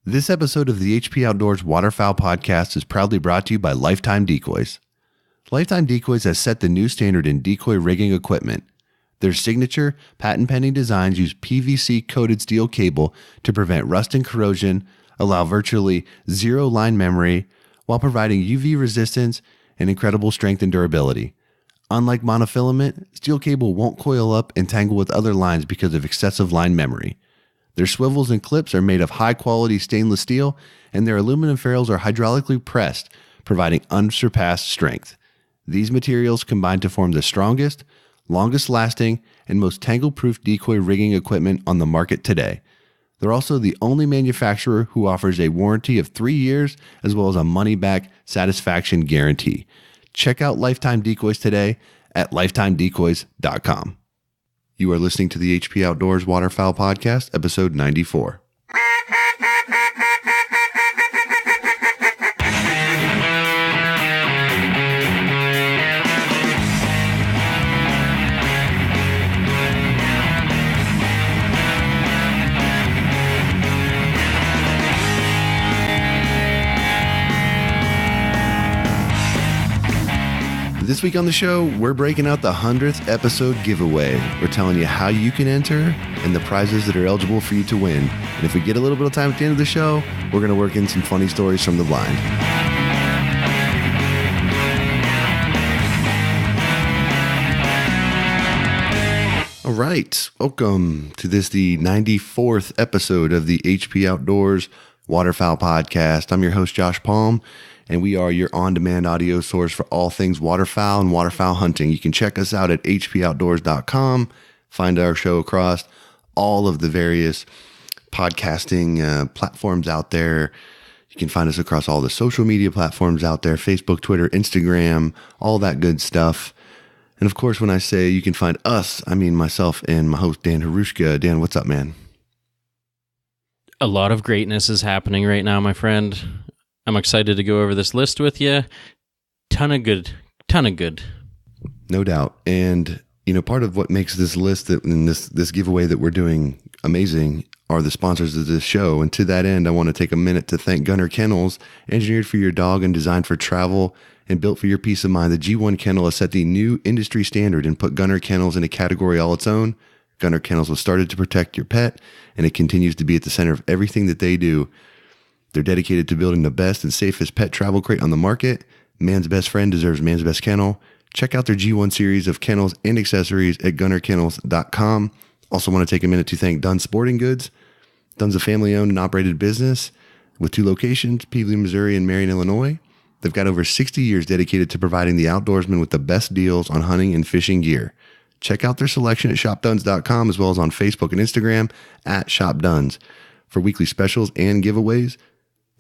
This episode of the HP Outdoors Waterfowl Podcast is proudly brought to you by Lifetime Decoys. Lifetime Decoys has set the new standard in decoy rigging equipment. Their signature, patent-pending designs use PVC-coated steel cable to prevent rust and corrosion, allow virtually zero line memory, while providing UV resistance and incredible strength and durability. Unlike monofilament, steel cable won't coil up and tangle with other lines because of excessive line memory. Their swivels and clips are made of high-quality stainless steel, and their aluminum ferrules are hydraulically pressed, providing unsurpassed strength. These materials combine to form the strongest, longest-lasting, and most tangle-proof decoy rigging equipment on the market today. They're also the only manufacturer who offers a warranty of 3 years, as well as a money-back satisfaction guarantee. Check out Lifetime Decoys today at lifetimedecoys.com. You are listening to the HP Outdoors Waterfowl Podcast, episode 94. This week on the show, we're breaking out the 100th episode giveaway. We're telling you how you can enter and the prizes that are eligible for you to win. And if we get a little bit of time at the end of the show, we're going to work in some funny stories from the blind. All right, welcome to the 94th episode of the HP Outdoors Waterfowl Podcast. I'm your host, Josh Palm, and we are your on-demand audio source for all things waterfowl and waterfowl hunting. You can check us out at hpoutdoors.com, find our show across all of the various podcasting platforms out there. You can find us across all the social media platforms out there, Facebook, Twitter, Instagram, all that good stuff. And of course, when I say you can find us, I mean myself and my host, Dan Harushka. Dan, what's up, man? A lot of greatness is happening right now, my friend. I'm excited to go over this list with you. Ton of good. No doubt. And, you know, part of what makes this list and this giveaway that we're doing amazing are the sponsors of this show. And to that end, I want to take a minute to thank Gunner Kennels, engineered for your dog and designed for travel and built for your peace of mind. The G1 Kennel has set the new industry standard and put Gunner Kennels in a category all its own. Gunner Kennels was started to protect your pet, and it continues to be at the center of everything that they do. They're dedicated to building the best and safest pet travel crate on the market. Man's best friend deserves man's best kennel. Check out their G1 series of kennels and accessories at gunnerkennels.com. Also want to take a minute to thank Dunn Sporting Goods. Dunn's a family-owned and operated business with 2 locations, Peabody, Missouri, and Marion, Illinois. They've got over 60 years dedicated to providing the outdoorsman with the best deals on hunting and fishing gear. Check out their selection at shopduns.com, as well as on Facebook and Instagram at shopduns for weekly specials and giveaways.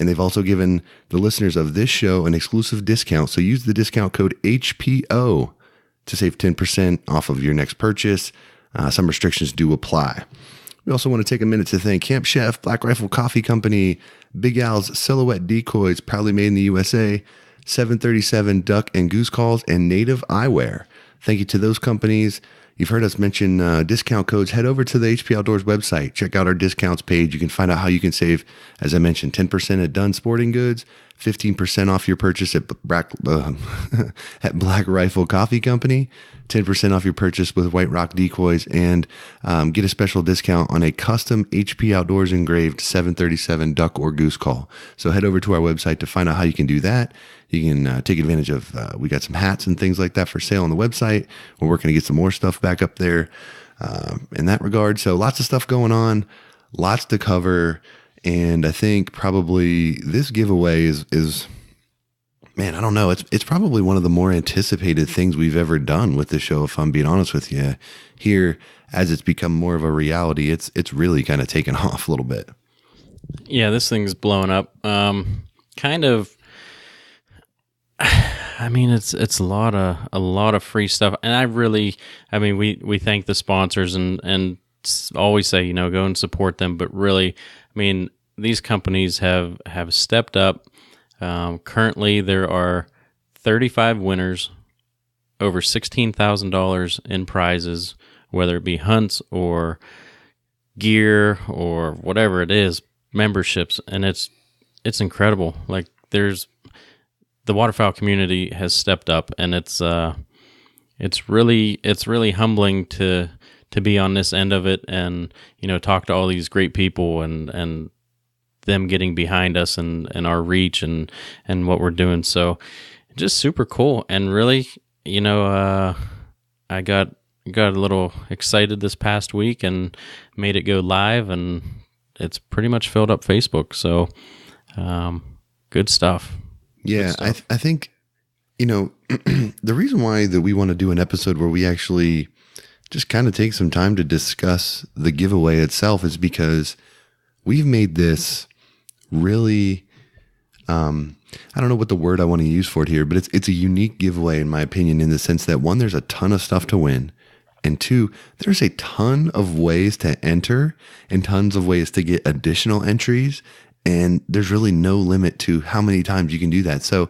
And they've also given the listeners of this show an exclusive discount. So use the discount code HPO to save 10% off of your next purchase. Some restrictions do apply. We also want to take a minute to thank Camp Chef, Black Rifle Coffee Company, Big Al's Silhouette Decoys, proudly made in the USA, 737 Duck and Goose Calls, and Native Eyewear. Thank you to those companies. You've heard us mention discount codes. Head over to the HP Outdoors website. Check out our discounts page. You can find out how you can save, as I mentioned, 10% at Dunn Sporting Goods, 15% off your purchase at Black Rifle Coffee Company, 10% off your purchase with White Rock Decoys, and get a special discount on a custom HP Outdoors engraved 737 duck or goose call. So head over to our website to find out how you can do that. You can take advantage of, we got some hats and things like that for sale on the website. We're working to get some more stuff back up there in that regard. So lots of stuff going on, lots to cover. And I think probably this giveaway is man, I don't know. It's probably one of the more anticipated things we've ever done with the show, if I'm being honest with you. Here, as it's become more of a reality, it's really kind of taken off a little bit. Yeah, this thing's blowing up. Kind of. I mean, it's a lot of free stuff, and we thank the sponsors and always say, you know, go and support them. But really, I mean, these companies have stepped up. Currently, there are 35 winners, over $16,000 in prizes, whether it be hunts or gear or whatever it is. memberships, and it's incredible. Like there's the waterfowl community has stepped up, and it's really humbling to be on this end of it, and talk to all these great people and them getting behind us and our reach and what we're doing. So just super cool. And really, I got a little excited this past week and made it go live, and it's pretty much filled up Facebook. So good stuff. Yeah, good stuff. I think, the reason why that we want to do an episode where we actually just kind of take some time to discuss the giveaway itself is because we've made this really, I don't know what the word I want to use for it here, but it's a unique giveaway in my opinion, in the sense that one, there's a ton of stuff to win. And two, there's a ton of ways to enter and tons of ways to get additional entries. And there's really no limit to how many times you can do that. So,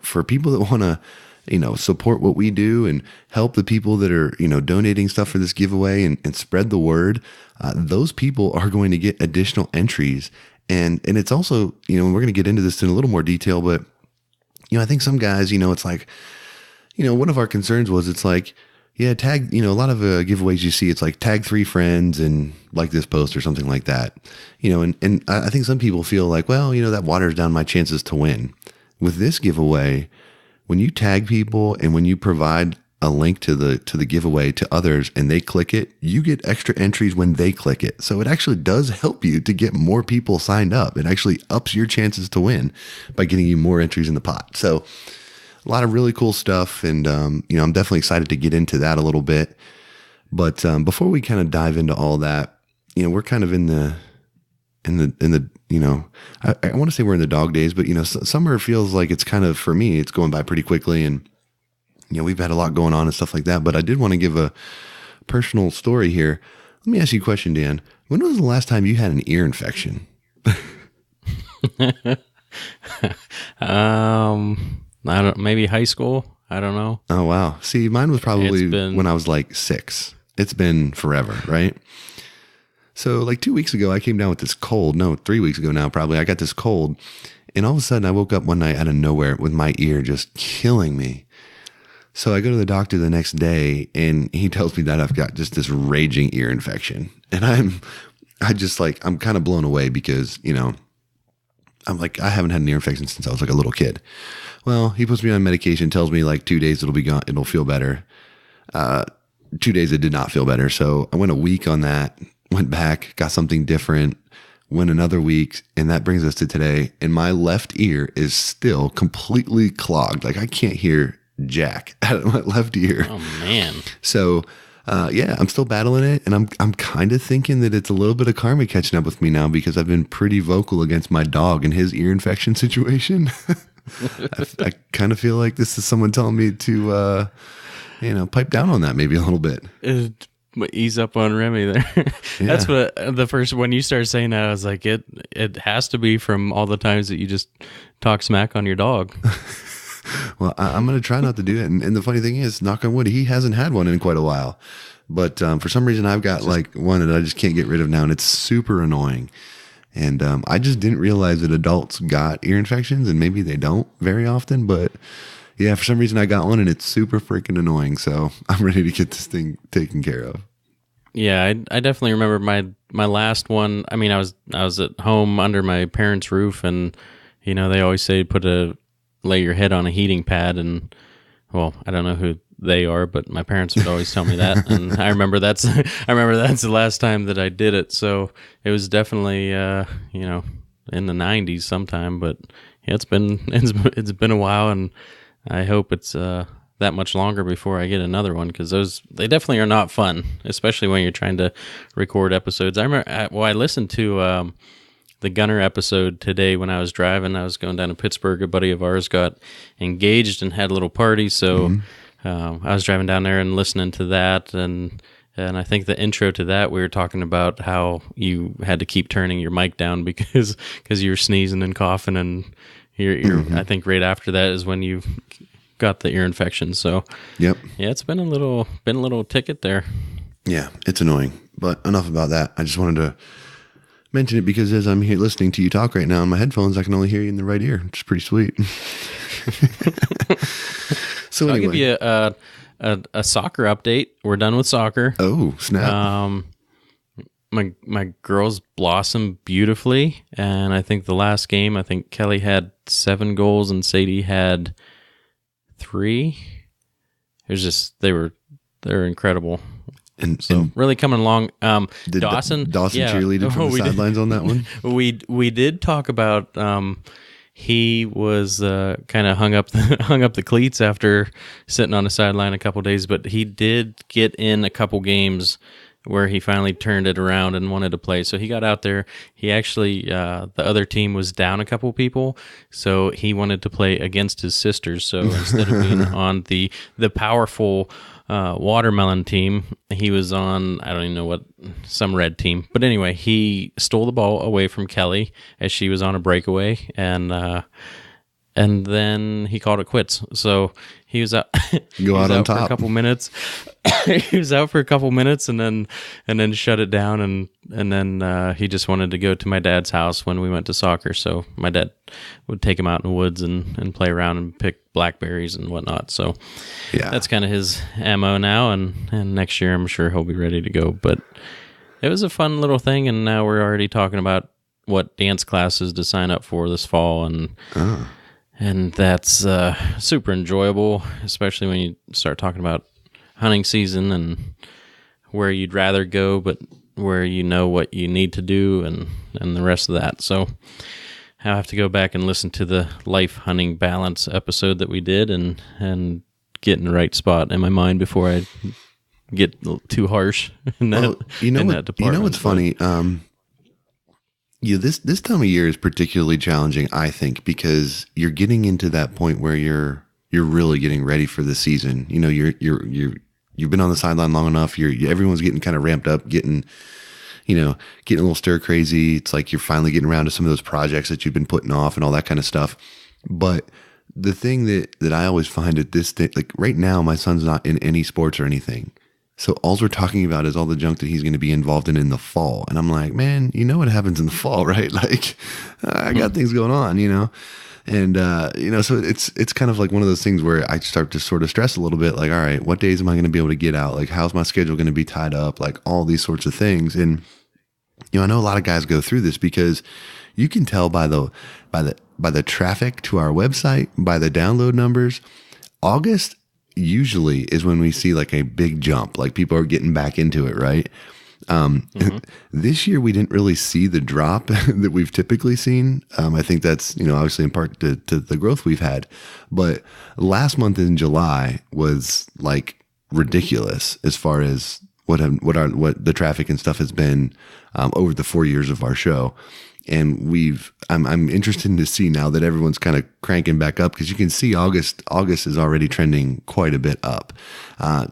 for people that want to, support what we do and help the people that are, donating stuff for this giveaway and spread the word, those people are going to get additional entries. And it's also, we're going to get into this in a little more detail, but, I think some guys, it's like, one of our concerns was it's like, yeah, tag, a lot of giveaways you see, it's like tag 3 friends and like this post or something like that, and I think some people feel like, well, that waters down my chances to win. With this giveaway, when you tag people and when you provide a link to the giveaway to others and they click it, you get extra entries when they click it. So it actually does help you to get more people signed up. It actually ups your chances to win by getting you more entries in the pot. So a lot of really cool stuff. And, I'm definitely excited to get into that a little bit. But before we kind of dive into all that, we're kind of in the I want to say we're in the dog days, but, summer feels like it's kind of, for me, it's going by pretty quickly. And, we've had a lot going on and stuff like that. But I did want to give a personal story here. Let me ask you a question, Dan. When was the last time you had an ear infection? Maybe high school. I don't know. Oh, wow. See, mine was probably when I was like 6. It's been forever, right? So like 2 weeks ago, I came down with this cold. No, 3 weeks ago now, probably. I got this cold. And all of a sudden, I woke up one night out of nowhere with my ear just killing me. So I go to the doctor the next day, and he tells me that I've got just this raging ear infection. And I'm kind of blown away because, I'm like, I haven't had an ear infection since I was like a little kid. Well, he puts me on medication, tells me like 2 days it'll be gone, it'll feel better. 2 days it did not feel better. So I went a week on that, went back, got something different, went another week, and that brings us to today. And my left ear is still completely clogged. Like I can't hear jack out of my left ear. Oh man. So I'm still battling it, and I'm kind of thinking that it's a little bit of karma catching up with me now because I've been pretty vocal against my dog and his ear infection situation. I kind of feel like this is someone telling me to, pipe down on that maybe a little bit. Ease up on Remy there. Yeah. That's what when you started saying that, I was like, it has to be from all the times that you just talk smack on your dog. Well, I'm going to try not to do it. And the funny thing is, knock on wood, he hasn't had one in quite a while. But for some reason, I've got like one that I just can't get rid of now, and it's super annoying. And I just didn't realize that adults got ear infections, and maybe they don't very often. But yeah, for some reason, I got one, and it's super freaking annoying. So I'm ready to get this thing taken care of. Yeah, I definitely remember my last one. I mean, I was at home under my parents' roof, and they always say lay your head on a heating pad, and well, I don't know who they are, but my parents would always tell me that, and I remember that's the last time that I did it. So it was definitely in the 90s sometime, but yeah, it's been a while, and I hope it's that much longer before I get another one, because they definitely are not fun, especially when you're trying to record episodes. I remember I listened to the Gunner episode today when I was driving. I was going down to Pittsburgh. A buddy of ours got engaged and had a little party, so I was driving down there and listening to that, and I think the intro to that, we were talking about how you had to keep turning your mic down because you were sneezing and coughing, and I think right after that is when you got the ear infection. So yep, yeah, it's been a little ticket there. Yeah, it's annoying, but enough about that. I just wanted to mention it because as I'm here listening to you talk right now on my headphones, I can only hear you in the right ear, which is pretty sweet. So I'll anyway, give you a soccer update. We're done with soccer. oh snap! My girls blossomed beautifully, and I think the last game, I think Kelly had 7 goals and Sadie had 3. It was just they're incredible. And really coming along. Did Dawson cheerleaded from the sidelines on that one? We did talk about. He was kind of hung up the cleats after sitting on the sideline a couple days, but he did get in a couple games where he finally turned it around and wanted to play. So he got out there. He actually, the other team was down a couple people, so he wanted to play against his sisters. So instead of being on the powerful watermelon team, he was on, I don't even know what, some red team. But anyway, he stole the ball away from Kelly as she was on a breakaway, and then he called it quits. So he was out. Go out on for top. a couple minutes. He was out for a couple minutes, and then shut it down, and then he just wanted to go to my dad's house when we went to soccer. So my dad would take him out in the woods and play around and pick blackberries and whatnot. So Yeah, that's kind of his MO now, and next year I'm sure he'll be ready to go. But it was a fun little thing, and now we're already talking about what dance classes to sign up for this fall, and that's super enjoyable, especially when you start talking about hunting season and where you'd rather go, but where you know what you need to do and the rest of that. So I'll have to go back and listen to the life hunting balance episode that we did and get in the right spot in my mind before I get too harsh in that, that department. You know what's funny? This time of year is particularly challenging, I think, because you're getting into that point where you're really getting ready for the season. You know, you've been on the sideline long enough. Everyone's getting kind of ramped up, getting a little stir crazy. It's like you're finally getting around to some of those projects that you've been putting off and all that kind of stuff. But the thing that I always find at this day, like right now, my son's not in any sports or anything. So all we're talking about is all the junk that he's going to be involved in the fall. And I'm like, man, you know what happens in the fall, right? Like I got things going on, and, so it's kind of like one of those things where I start to sort of stress a little bit, like, all right, what days am I going to be able to get out? Like, how's my schedule going to be tied up? Like all these sorts of things. And, I know a lot of guys go through this because you can tell by the traffic to our website, by the download numbers. August usually is when we see like a big jump, like people are getting back into it, right? This year we didn't really see the drop that we've typically seen. I think that's, obviously in part to the growth we've had, but last month in July was like ridiculous as far as what the traffic and stuff has been, over the 4 years of our show. And I'm interested to see now that everyone's kind of cranking back up, because you can see August is already trending quite a bit up.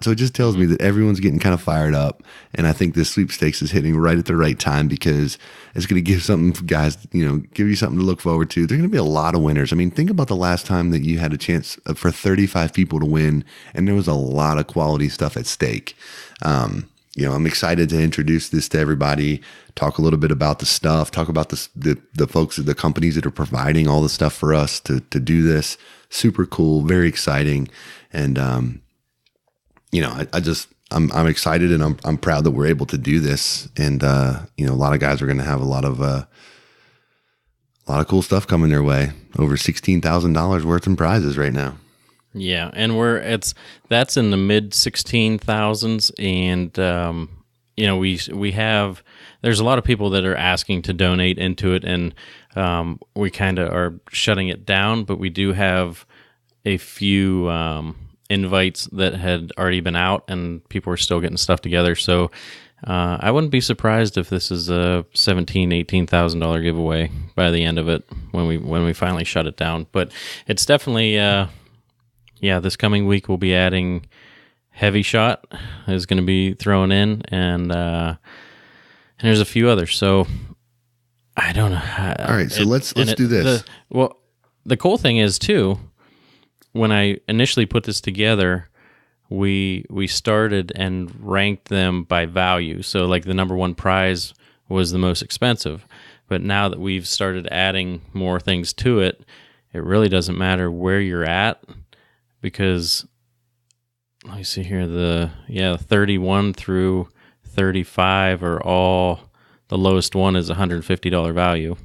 So it just tells me that everyone's getting kind of fired up. And I think this sweepstakes is hitting right at the right time, because it's going to give something for guys, give you something to look forward to. There's going to be a lot of winners. I mean, think about the last time that you had a chance for 35 people to win, and there was a lot of quality stuff at stake. I'm excited to introduce this to everybody, talk a little bit about the stuff, talk about the folks, the companies that are providing all the stuff for us to do this. Super cool, very exciting. And, I'm excited, and I'm proud that we're able to do this. And, a lot of guys are going to have a lot of cool stuff coming their way. Over $16,000 worth in prizes right now. Yeah, and that's in the mid 16,000s, and we have, there's a lot of people that are asking to donate into it, and we kind of are shutting it down, but we do have a few invites that had already been out, and people are still getting stuff together. So I wouldn't be surprised if this is a $18,000 giveaway by the end of it when we finally shut it down. But it's definitely this coming week we'll be adding Heavy Shot is going to be thrown in, and there's a few others. So I don't know. All right, so let's do this. The cool thing is too, when I initially put this together, we started and ranked them by value. So like the number one prize was the most expensive. But now that we've started adding more things to it, it really doesn't matter where you're at, because let me see here, 31 through 35 are all, the lowest one is $150 value.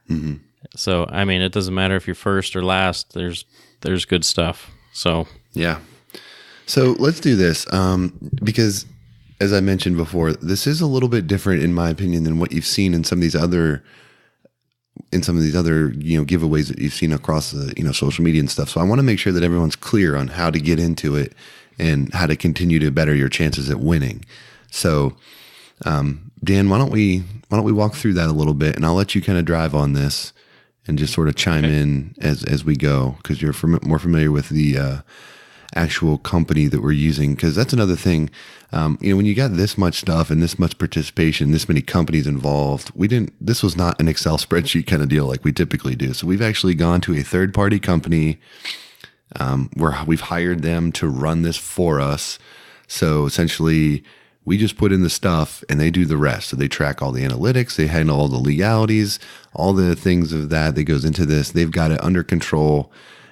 Mm-hmm. So, I mean, it doesn't matter if you're first or last, there's good stuff. So, yeah. So let's do this, because as I mentioned before, this is a little bit different in my opinion than what you've seen in some of these other giveaways that you've seen across the, social media and stuff. So I want to make sure that everyone's clear on how to get into it and how to continue to better your chances at winning. So, Dan, why don't we walk through that a little bit, and I'll let you kind of drive on this and just sort of chime in as we go, because you're more familiar with the actual company that we're using, because that's another thing. When you got this much stuff and this much participation, this many companies involved, this was not an Excel spreadsheet kind of deal like we typically do. So we've actually gone to a third-party company where we've hired them to run this for us. So essentially, we just put in the stuff and they do the rest. So they track all the analytics, they handle all the legalities, all the things of that goes into this. They've got it under control.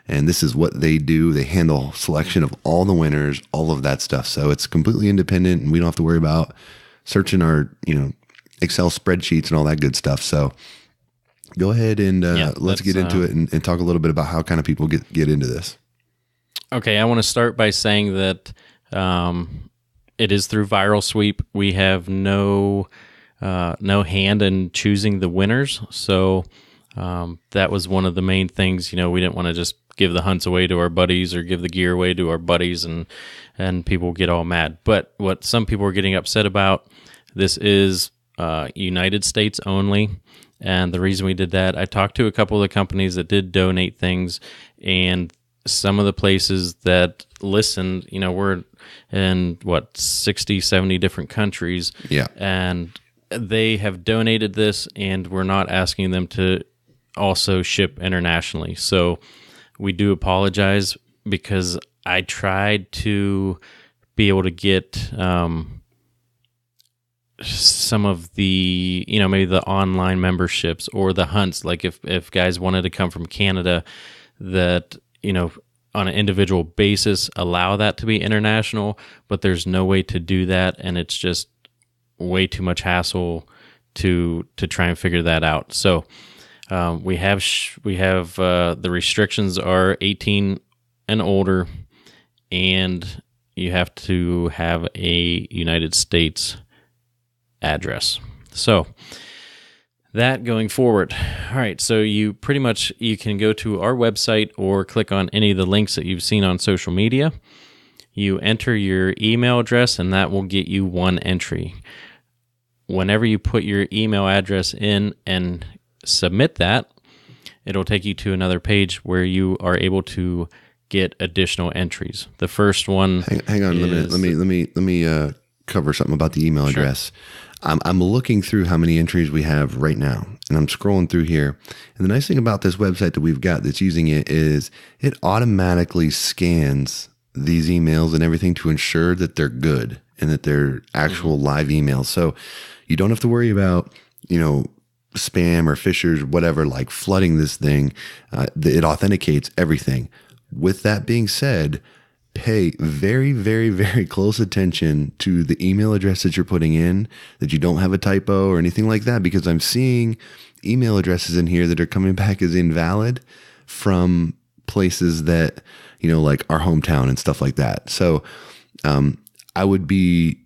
And this is what they do. They handle selection of all the winners, all of that stuff. So it's completely independent, and we don't have to worry about searching our, Excel spreadsheets and all that good stuff. So go ahead and let's get into it and talk a little bit about how kind of people get into this. Okay, I want to start by saying that it is through Viral Sweep. We have no hand in choosing the winners. So that was one of the main things. We didn't want to just give the hunts away to our buddies or give the gear away to our buddies and people get all mad. But what some people are getting upset about, this is United States only. And the reason we did that, I talked to a couple of the companies that did donate things, and some of the places that listened, we're in 60, 70 different countries. Yeah. And they have donated this, and we're not asking them to also ship internationally. So we do apologize, because I tried to be able to get some of the, maybe the online memberships or the hunts. Like if guys wanted to come from Canada, that, on an individual basis, allow that to be international, but there's no way to do that. And it's just way too much hassle to try and figure that out. So, we have the restrictions are 18 and older, and you have to have a United States address. So that going forward. All right, so you can go to our website or click on any of the links that you've seen on social media. You enter your email address, and that will get you one entry. Whenever you put your email address in and submit that, it'll take you to another page where you are able to get additional entries. The first one. Hang on, let me cover something about the email address. I'm looking through how many entries we have right now, and I'm scrolling through here. And the nice thing about this website that we've got that's using it is it automatically scans these emails and everything to ensure that they're good and that they're actual live emails. So you don't have to worry about, spam or phishers, whatever, like flooding this thing. It authenticates everything. With that being said, pay very, very, very close attention to the email address that you're putting in, that you don't have a typo or anything like that, because I'm seeing email addresses in here that are coming back as invalid from places that, like our hometown and stuff like that. So I would be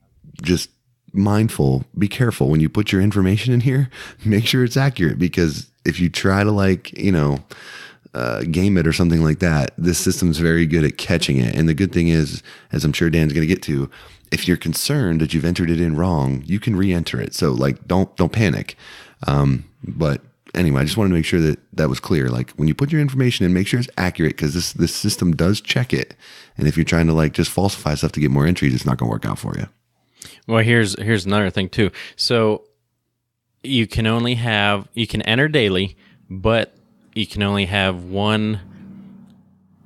just mindful, be careful when you put your information in here, make sure it's accurate, because if you try to game it or something like that, this system's very good at catching it. And the good thing is, as I'm sure Dan's going to get to, if you're concerned that you've entered it in wrong, you can re-enter it. So don't panic. But anyway, I just wanted to make sure that was clear. Like when you put your information in, make sure it's accurate, because this system does check it. And if you're trying to just falsify stuff to get more entries, it's not going to work out for you. Well, here's another thing too. So you can enter daily, but you can only have one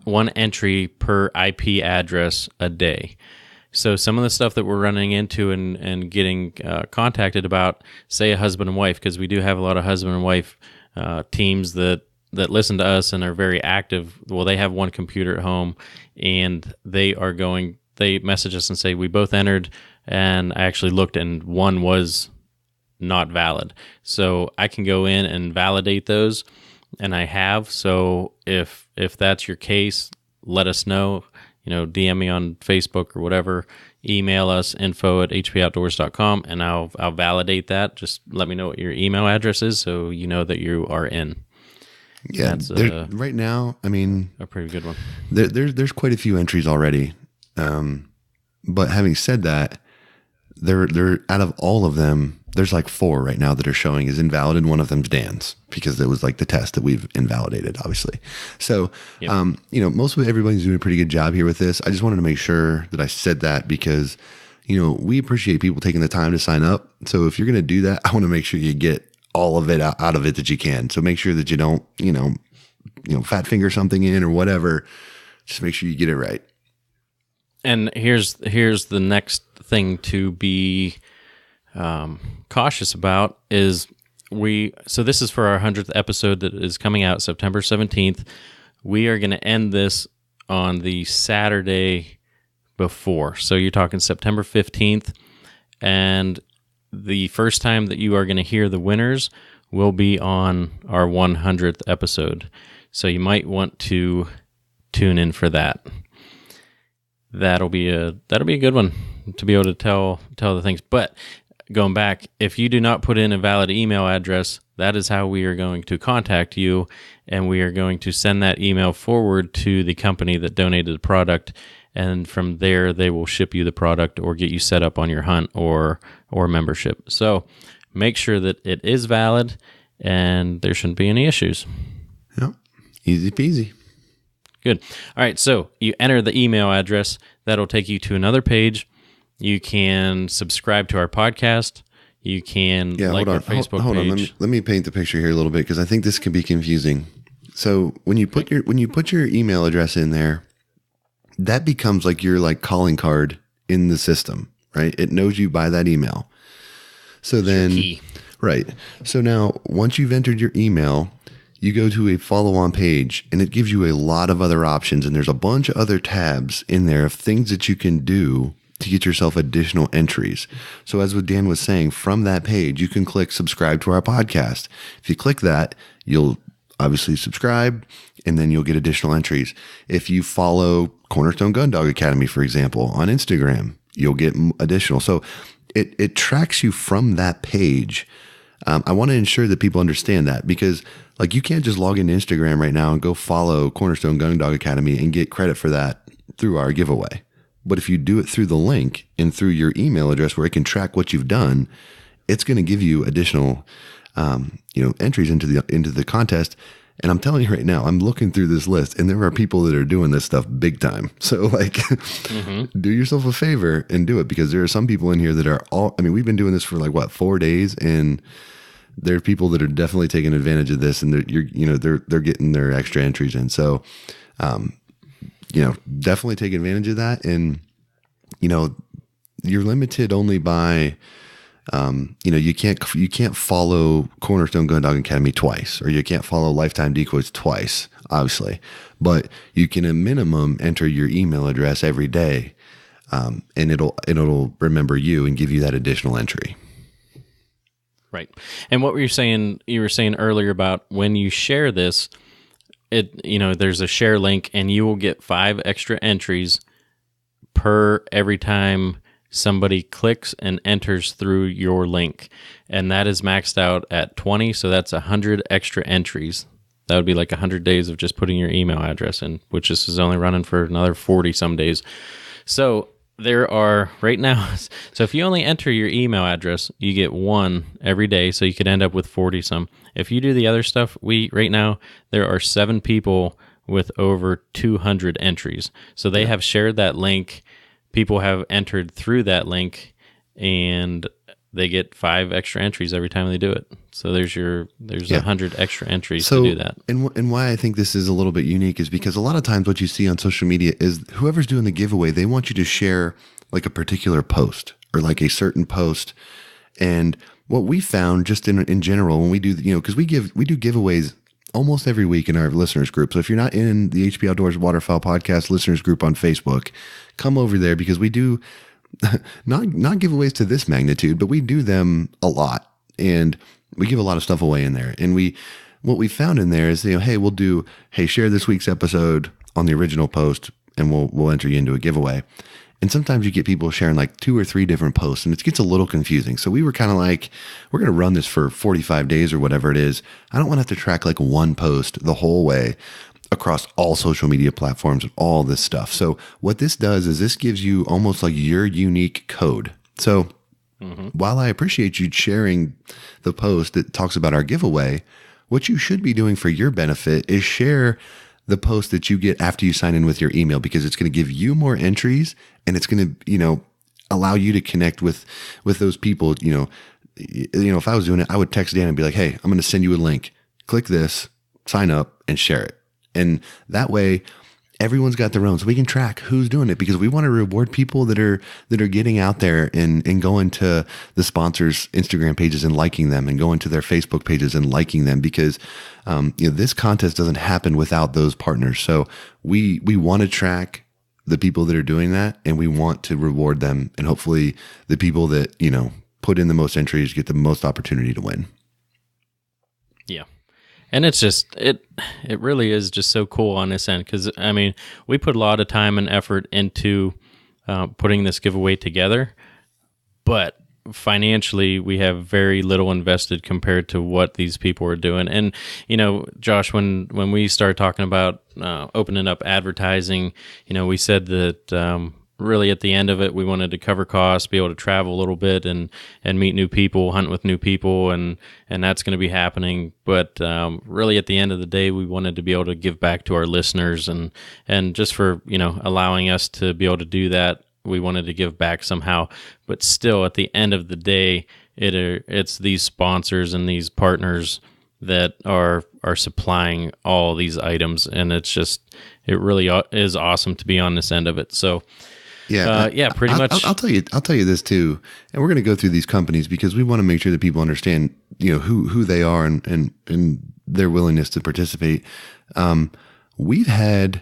entry per IP address a day. So some of the stuff that we're running into and getting contacted about, say a husband and wife, because we do have a lot of husband and wife teams that listen to us and are very active. Well, they have one computer at home, and they message us and say, we both entered, and I actually looked, and one was not valid. So I can go in and validate those, and I have. So if that's your case, let us know. DM me on Facebook or whatever. Email us info@hpoutdoors.com, and I'll validate that. Just let me know what your email address is, so you know that you are in. Yeah, that's right now, I mean, a pretty good one. There's quite a few entries already, but having said that, they're out of all of them, there's like 4 right now that are showing as invalid, and one of them's Dan's, because it was like the test that we've invalidated, obviously. So, yep. Most of everybody's doing a pretty good job here with this. I just wanted to make sure that I said that because, we appreciate people taking the time to sign up. So if you're going to do that, I want to make sure you get all of it out of it that you can. So make sure that you don't, fat finger something in or whatever. Just make sure you get it right. And here's the next thing to be cautious about is so this is for our 100th episode that is coming out September 17th. We are going to end this on the Saturday before. So you're talking September 15th, and the first time that you are going to hear the winners will be on our 100th episode. So you might want to tune in for that. That'll be a good one to be able to tell the things. But going back, if you do not put in a valid email address, that is how we are going to contact you, and we are going to send that email forward to the company that donated the product, and from there they will ship you the product or get you set up on your hunt or membership. So make sure that it is valid, and there shouldn't be any issues. Yep, easy peasy. Good. All right, so you enter the email address. That'll take you to another page. You can subscribe to our podcast. You can like our Facebook page. Hold on. Let me paint the picture here a little bit, because I think this can be confusing. So when you put your email address in there, that becomes like your calling card in the system, right? It knows you by that email. So then, your key. Right. So now once you've entered your email, you go to a follow-on page, and it gives you a lot of other options, and there's a bunch of other tabs in there of things that you can do to get yourself additional entries. So as what Dan was saying, from that page, you can click subscribe to our podcast. If you click that, you'll obviously subscribe, and then you'll get additional entries. If you follow Cornerstone Gun Dog Academy, for example, on Instagram, you'll get additional. So it tracks you from that page. I want to ensure that people understand that, because you can't just log into Instagram right now and go follow Cornerstone Gun Dog Academy and get credit for that through our giveaway. But if you do it through the link and through your email address where it can track what you've done, it's going to give you additional, entries into the contest. And I'm telling you right now, I'm looking through this list, and there are people that are doing this stuff big time. So do yourself a favor and do it, because there are some people in here that are we've been doing this for 4 days, and there are people that are definitely taking advantage of this, and they're getting their extra entries in. So, definitely take advantage of that. And, you're limited only by, you can't follow Cornerstone Gun Dog Academy twice, or you can't follow Lifetime Decoys twice, obviously, but you can at minimum enter your email address every day. And it'll remember you and give you that additional entry. Right. And what were you saying? You were saying earlier about when you share this, there's a share link, and you will get 5 extra entries per every time somebody clicks and enters through your link. And that is maxed out at 20. So that's 100 extra entries. That would be 100 days of just putting your email address in, which this is only running for another 40 some days. So there are right now. So if you only enter your email address, you get 1 every day. So you could end up with 40 some. If you do the other stuff, right now, there are 7 people with over 200 entries. So they have shared that link. People have entered through that link, and they get 5 extra entries every time they do it. So there's 100 extra entries to do that. And why I think this is a little bit unique is because a lot of times what you see on social media is whoever's doing the giveaway, they want you to share like a particular post or like a certain post. And what we found just in general when we do, because we do giveaways almost every week in our listeners group. So if you're not in the HP Outdoors Waterfowl Podcast listeners group on Facebook, come over there because we do not giveaways to this magnitude, but we do them a lot, and we give a lot of stuff away in there. And what we found in there is, hey, share this week's episode on the original post, and we'll enter you into a giveaway. And sometimes you get people sharing like 2 or 3 different posts, and it gets a little confusing. So we were kind of like, we're going to run this for 45 days or whatever it is. I don't want to have to track like one post the whole way across all social media platforms and all this stuff. So what this does is this gives you almost like your unique code. So while I appreciate you sharing the post that talks about our giveaway, what you should be doing for your benefit is share the post that you get after you sign in with your email, because it's going to give you more entries, and it's going to, allow you to connect with those people. If I was doing it, I would text Dan and be like, hey, I'm going to send you a link, click this, sign up and share it. And that way everyone's got their own, so we can track who's doing it, because we want to reward people that are getting out there and going to the sponsors' Instagram pages and liking them, and going to their Facebook pages and liking them, because this contest doesn't happen without those partners. So we want to track the people that are doing that, and we want to reward them, and hopefully the people that put in the most entries get the most opportunity to win. Yeah. And it's just, it really is just so cool on this end, because, we put a lot of time and effort into putting this giveaway together, but financially we have very little invested compared to what these people are doing. And, Josh, when we started talking about opening up advertising, we said that really at the end of it, we wanted to cover costs, be able to travel a little bit and meet new people, hunt with new people, and that's going to be happening. But really at the end of the day, we wanted to be able to give back to our listeners, and just for, allowing us to be able to do that, we wanted to give back somehow. But still, at the end of the day, it's these sponsors and these partners that are supplying all these items, and it really is awesome to be on this end of it. So pretty much. I'll tell you this too, and we're going to go through these companies because we want to make sure that people understand, who they are and their willingness to participate. We've had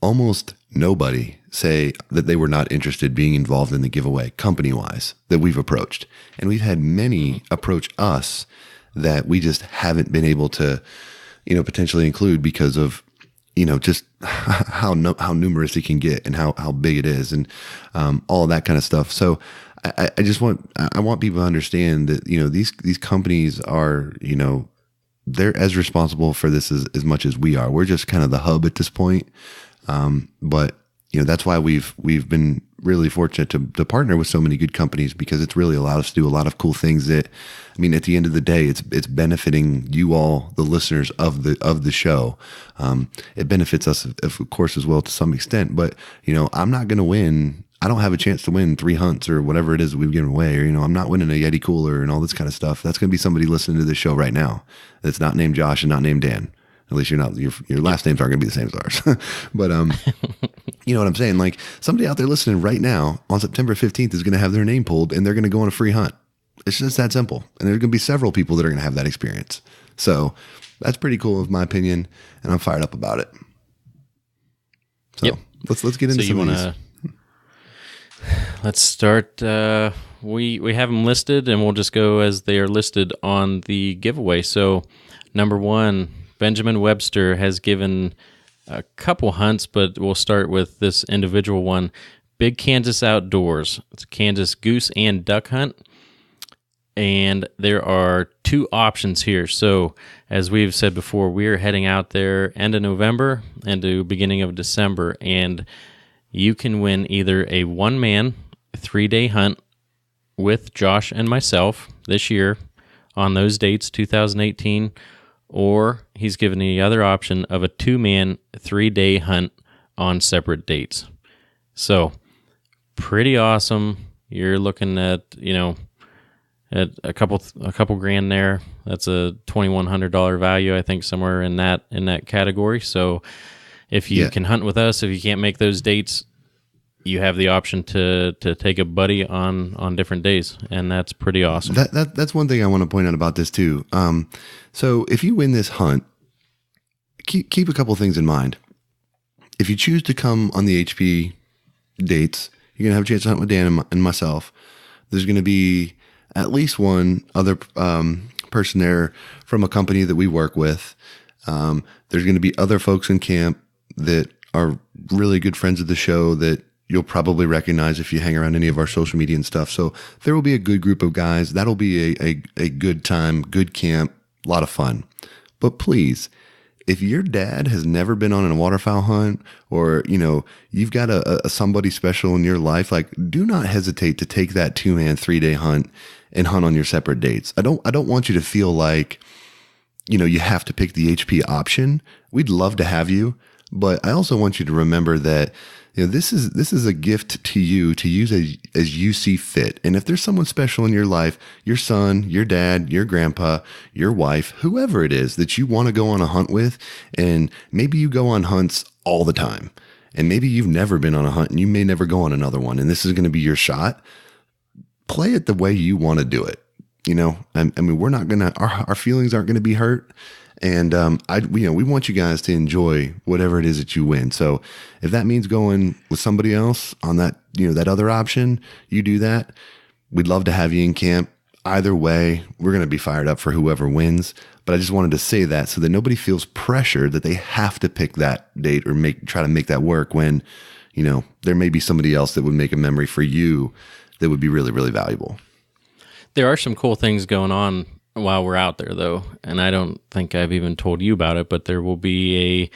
almost nobody say that they were not interested being involved in the giveaway company-wise that we've approached, and we've had many approach us that we just haven't been able to, potentially include because of just how numerous it can get and how big it is, and all that kind of stuff. So I want people to understand that, these companies are, they're as responsible for this as much as we are. We're just kind of the hub at this point. But that's why we've been really fortunate to partner with so many good companies, because it's really allowed us to do a lot of cool things that, at the end of the day, it's benefiting you all, the listeners of the show. It benefits us, of course, as well to some extent, but I'm not going to win. I don't have a chance to win 3 hunts or whatever it is that we've given away, or, I'm not winning a Yeti cooler and all this kind of stuff. That's going to be somebody listening to this show right now that's not named Josh and not named Dan. At least you're not, your last names aren't going to be the same as ours. But, you know what I'm saying? Like, somebody out there listening right now on September 15th is going to have their name pulled, and they're going to go on a free hunt. It's just that simple. And there's going to be several people that are going to have that experience. So that's pretty cool, in my opinion, and I'm fired up about it. So let's get into some of these. Let's start. We have them listed, and we'll just go as they are listed on the giveaway. So number 1, Benjamin Webster has given a couple hunts, but we'll start with this individual one. Big Kansas Outdoors. It's a Kansas goose and duck hunt. And there are 2 options here. So as we've said before, we are heading out there end of November into beginning of December. And you can win either a one-man 3-day hunt with Josh and myself this year on those dates, 2018, or he's given the other option of a 2-man 3-day hunt on separate dates. So pretty awesome. You're looking at, at a couple grand there. That's a $2,100 value, I think, somewhere in that category. So if you can hunt with us, if you can't make those dates, you have the option to take a buddy on different days, and that's pretty awesome. That's one thing I want to point out about this too. So if you win this hunt, keep a couple things in mind. If you choose to come on the HP dates, you're going to have a chance to hunt with Dan and myself. There's going to be at least one other person there from a company that we work with. There's going to be other folks in camp that are really good friends of the show that you'll probably recognize if you hang around any of our social media and stuff. So there will be a good group of guys. That'll be a good time, good camp, a lot of fun. But please, if your dad has never been on a waterfowl hunt, or, you've got a somebody special in your life, like, do not hesitate to take that 2-man, 3-day hunt and hunt on your separate dates. I don't want you to feel like, you have to pick the HP option. We'd love to have you, but I also want you to remember that, this is a gift to you to use as you see fit. And if there's someone special in your life, your son, your dad, your grandpa, your wife, whoever it is that you want to go on a hunt with, and maybe you go on hunts all the time, and maybe you've never been on a hunt and you may never go on another one, and this is going to be your shot, play it the way you want to do it. I mean, we're not going to, our feelings aren't going to be hurt. And, we want you guys to enjoy whatever it is that you win. So if that means going with somebody else on that, that other option, you do that. We'd love to have you in camp. Either way, we're going to be fired up for whoever wins. But I just wanted to say that so that nobody feels pressured that they have to pick that date or try to make that work when, there may be somebody else that would make a memory for you that would be really, really valuable. There are some cool things going on while we're out there, though, and I don't think I've even told you about it, but there will be a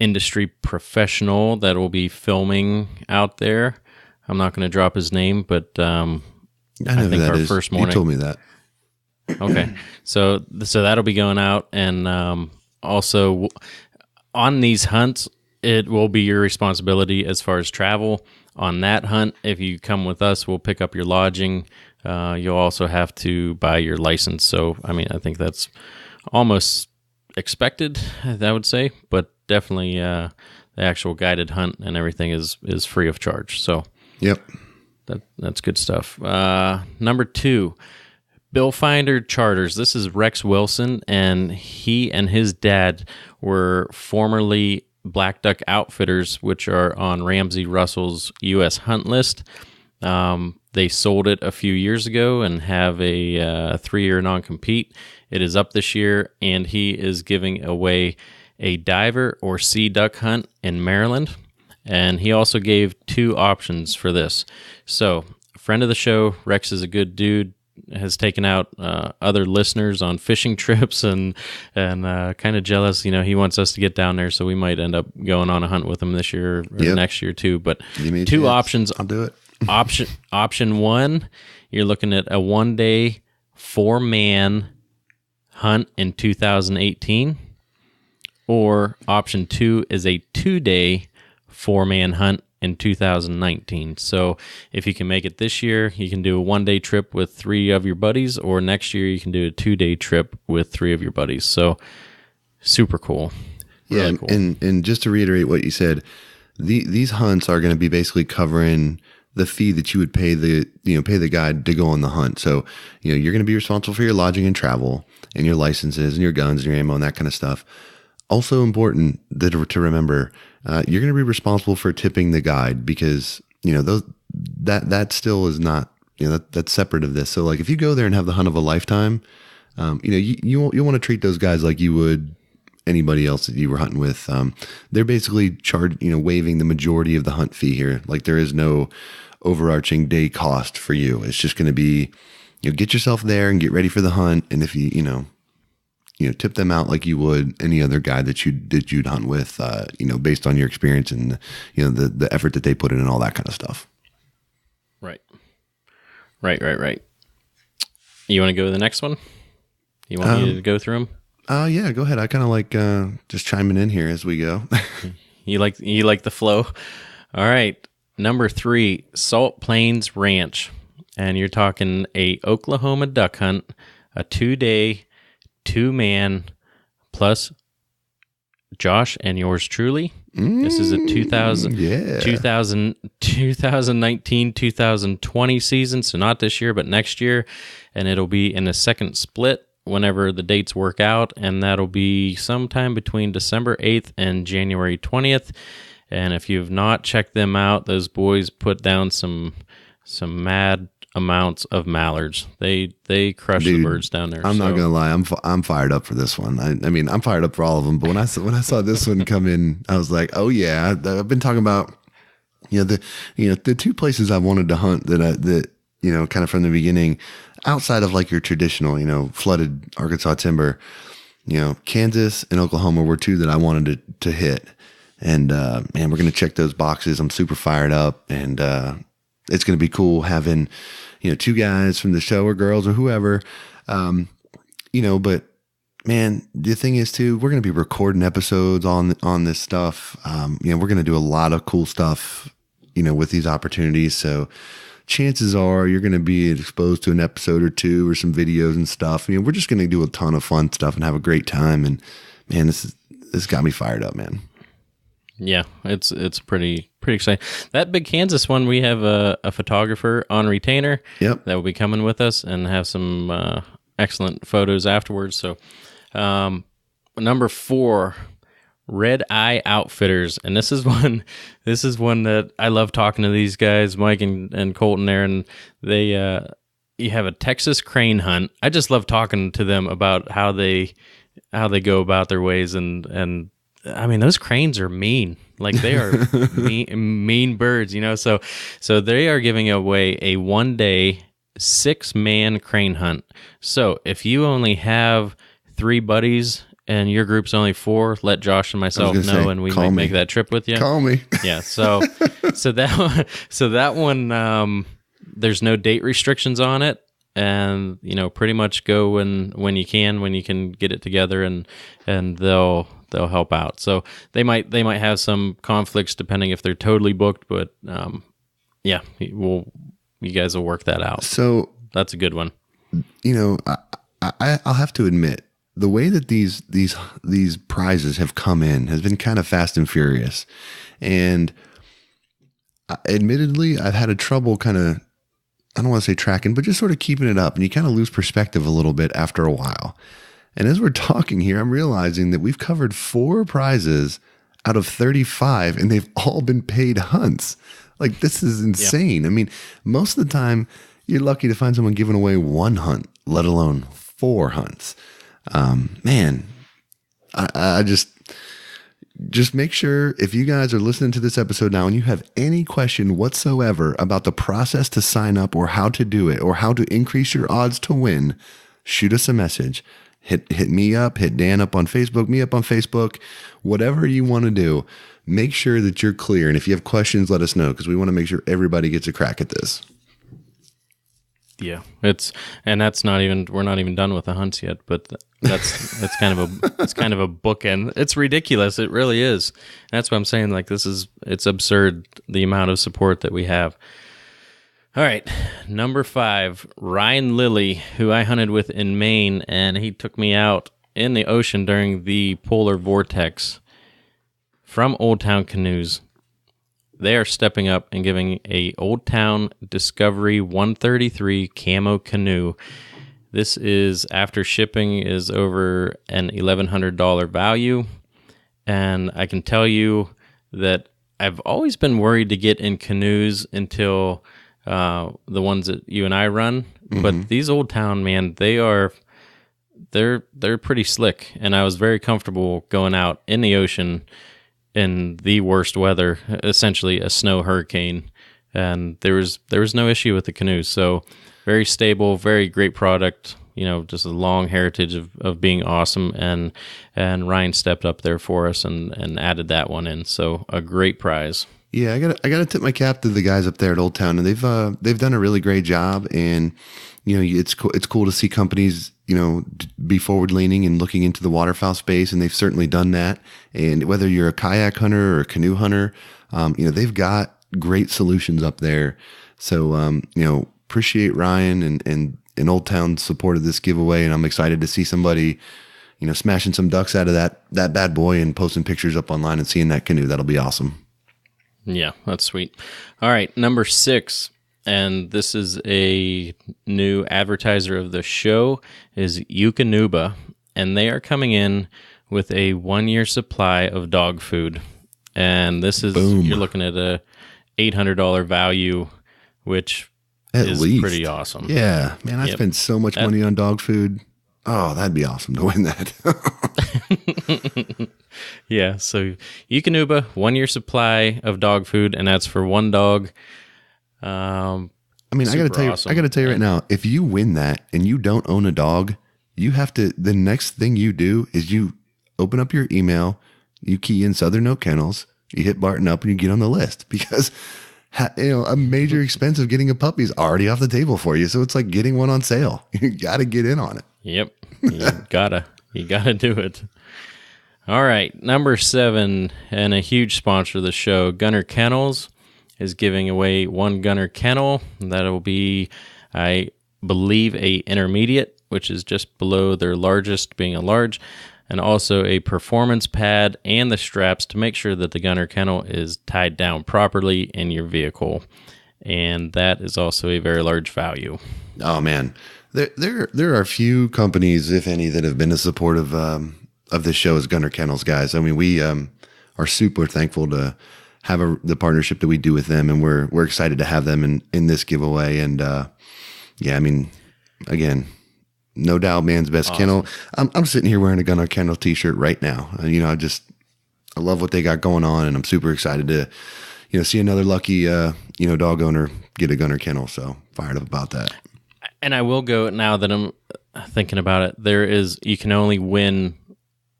industry professional that will be filming out there. I'm not going to drop his name, but I think our first morning. You told me that. Okay, so that'll be going out, and also on these hunts, it will be your responsibility as far as travel. On that hunt, if you come with us, we'll pick up your lodging. You'll also have to buy your license. So, I mean, I think that's almost expected, I would say, but definitely the actual guided hunt and everything is free of charge. So, yep, that's good stuff. Number 2, Bill Finder Charters. This is Rex Wilson, and he and his dad were formerly Black Duck Outfitters, which are on Ramsey Russell's U.S. hunt list. They sold it a few years ago and have a 3-year non-compete. It is up this year, and he is giving away a diver or sea duck hunt in Maryland. And he also gave 2 options for this. So, a friend of the show, Rex is a good dude, has taken out other listeners on fishing trips and kind of jealous. He wants us to get down there, so we might end up going on a hunt with him this year or next year too. But 2 options. I'll do it. Option 1, you're looking at a 1-day 4-man hunt in 2018, or option 2 is a 2-day 4-man hunt in 2019. So if you can make it this year, you can do a 1-day trip with 3 of your buddies, or next year you can do a 2-day trip with 3 of your buddies. So super cool. Really cool. And just to reiterate what you said, these hunts are going to be basically covering the fee that you would pay the guide to go on the hunt. So, you're going to be responsible for your lodging and travel and your licenses and your guns and your ammo and that kind of stuff. Also important to remember, you're going to be responsible for tipping the guide, because, that still is not, that's separate of this. So like if you go there and have the hunt of a lifetime, you want to treat those guys like you would anybody else that you were hunting with. They're basically waiving the majority of the hunt fee here. Like there is no overarching day cost for you. It's just going to be, get yourself there and get ready for the hunt. And if you tip them out like you would any other guy that you'd hunt with, based on your experience and, the effort that they put in and all that kind of stuff. Right. You want to go to the next one? You want me to go through them? Yeah, go ahead. I kind of like just chiming in here as we go. You like the flow? All right. Number 3, Salt Plains Ranch. And you're talking a Oklahoma duck hunt, a 2-day, 2-man, plus Josh and yours truly. This is a 2019, 2020 season, so not this year, but next year. And it'll be in a second split whenever the dates work out, and that'll be sometime between December 8th and January 20th. And if you've not checked them out, those boys put down some mad amounts of mallards. They crush the birds down there. I'm not gonna lie, I'm fired up for this one. I mean, I'm fired up for all of them. But when I saw this one come in, I was like, oh yeah, I've been talking about the two places I wanted to hunt that kind of from the beginning, outside of like your traditional flooded Arkansas timber. Kansas and Oklahoma were two that I wanted to hit, and man, we're gonna check those boxes. I'm super fired up, and it's gonna be cool having two guys from the show or girls or whoever, but man, the thing is too, we're going to be recording episodes on this stuff. We're going to do a lot of cool stuff, with these opportunities. So chances are you're going to be exposed to an episode or two or some videos and stuff. We're just going to do a ton of fun stuff and have a great time. And man, this got me fired up, man. Yeah, it's pretty exciting. That big Kansas one, we have a photographer on retainer. Yep. That will be coming with us and have some excellent photos afterwards. So, number 4, Red Eye Outfitters, and this is one that I love talking to these guys, Mike and Colton there, and they you have a Texas crane hunt. I just love talking to them about how they go about their ways and. I mean, those cranes are mean. Like, they are mean birds, So they are giving away a 1-day 6-man crane hunt. So if you only have 3 buddies and your group's only 4, let Josh and myself know, and we might make that trip with you. Call me. Yeah. So that one, there's no date restrictions on it. And pretty much go when you can get it together, and they'll help out. So they might have some conflicts depending if they're totally booked, but you guys will work that out. So that's a good one. I'll have to admit, the way that these prizes have come in has been kind of fast and furious, and admittedly, I've had a trouble kind of, I don't want to say tracking, but just sort of keeping it up, and you kind of lose perspective a little bit after a while. And as we're talking here, I'm realizing that we've covered 4 prizes out of 35, and they've all been paid hunts. Like, this is insane. Yeah. I mean, most of the time, you're lucky to find someone giving away 1 hunt, let alone 4 hunts. Man, I just make sure, if you guys are listening to this episode now and you have any question whatsoever about the process to sign up or how to do it or how to increase your odds to win, shoot us a message. Hit me up, hit Dan up on Facebook, me up on Facebook, whatever you want to do. Make sure that you're clear. And if you have questions, let us know, because we want to make sure everybody gets a crack at this. Yeah, we're not even done with the hunts yet, but it's kind of a bookend. It's ridiculous. It really is. That's what I'm saying. Like, it's absurd, the amount of support that we have. All right, number 5, Ryan Lilly, who I hunted with in Maine, and he took me out in the ocean during the polar vortex from Old Town Canoes. They are stepping up and giving a Old Town Discovery 133 camo canoe. This is, after shipping, is over an $1,100 value, and I can tell you that I've always been worried to get in canoes until the ones that you and I run, but these Old Town, man, they're pretty slick, and I was very comfortable going out in the ocean in the worst weather, essentially a snow hurricane, and there was no issue with the canoes. So very stable, very great product. Just a long heritage of being awesome, and Ryan stepped up there for us and added that one in. So a great prize. Yeah, I gotta tip my cap to the guys up there at Old Town, and they've done a really great job. And it's cool to see companies be forward leaning and looking into the waterfowl space, and they've certainly done that. And whether you're a kayak hunter or a canoe hunter, they've got great solutions up there. So appreciate Ryan and Old Town support of this giveaway, and I'm excited to see somebody smashing some ducks out of that bad boy and posting pictures up online and seeing that canoe. That'll be awesome. Yeah, that's sweet. All right, number 6, and this is a new advertiser of the show, is Eukanuba, and they are coming in with a 1-year supply of dog food. And this is, Boom. You're looking at a $800 value, which is pretty awesome. Yeah, man, I spent so much money on dog food. Oh, that'd be awesome to win that. Yeah, so Eukanuba, 1-year supply of dog food, and that's for one dog. I gotta tell you, awesome. I gotta tell you right now, if you win that and you don't own a dog, you have to. The next thing you do is you open up your email, you key in Southern Oak Kennels, you hit Barton up, and you get on the list because a major expense of getting a puppy is already off the table for you. So it's like getting one on sale. You got to get in on it. Yep, you gotta do it. All right, number 7, and a huge sponsor of the show, Gunner Kennels, is giving away one Gunner Kennel. That'll be, I believe, a intermediate, which is just below their largest, being a large, and also a performance pad and the straps to make sure that the Gunner Kennel is tied down properly in your vehicle. And that is also a very large value. Oh, man. There are few companies, if any, that have been as supportive of this show as Gunner Kennels, guys. I mean, we are super thankful to have the partnership that we do with them, and we're excited to have them in this giveaway. And again, no doubt, man's best kennel. I'm sitting here wearing a Gunner Kennel t-shirt right now. I love what they got going on, and I'm super excited to see another lucky dog owner get a Gunner Kennel. So fired up about that. And I will go, now that I'm thinking about it, you can only win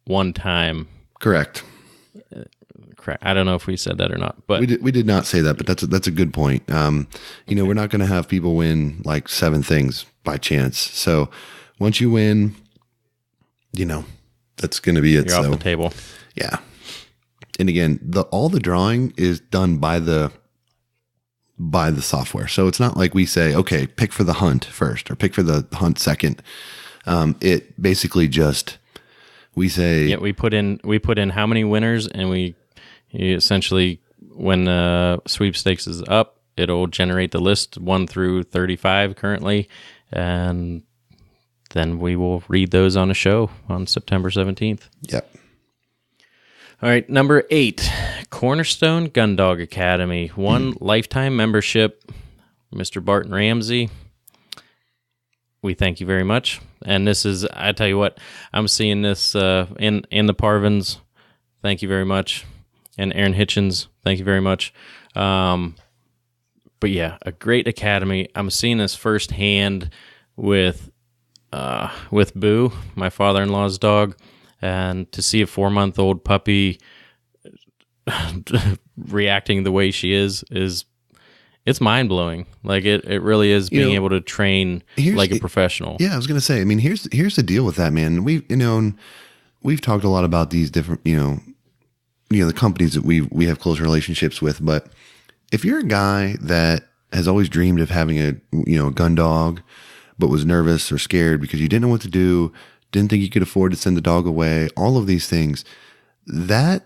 one time. Correct. I don't know if we said that or not, but we did not say that, but that's a good point. We're not going to have people win like 7 things by chance. So once you win, that's going to be it. You're off the table. Yeah. And again, all the drawing is done by the software. So it's not like we say, okay, pick for the hunt first or pick for the hunt second. It basically just, we say, we put in how many winners, and you essentially, when the sweepstakes is up, it'll generate the list 1 through 35 currently, and then we will read those on a show on September 17th. Yep. All right, number 8, Cornerstone Gun Dog Academy, 1 lifetime membership. Mr. Barton Ramsey, we thank you very much. And this is, I tell you what, I'm seeing this in the Parvins. Thank you very much. And Aaron Hitchens, thank you very much. But yeah, a great academy. I'm seeing this firsthand with Boo, my father-in-law's dog, and to see a 4-month-old puppy reacting the way she is it's mind-blowing. Like it really is being able to train like a professional. Yeah, I was going to say, I mean, here's the deal with that, man. We've talked a lot about these different, the companies that we have close relationships with, but if you're a guy that has always dreamed of having a gun dog, but was nervous or scared because you didn't know what to do, didn't think you could afford to send the dog away, all of these things, that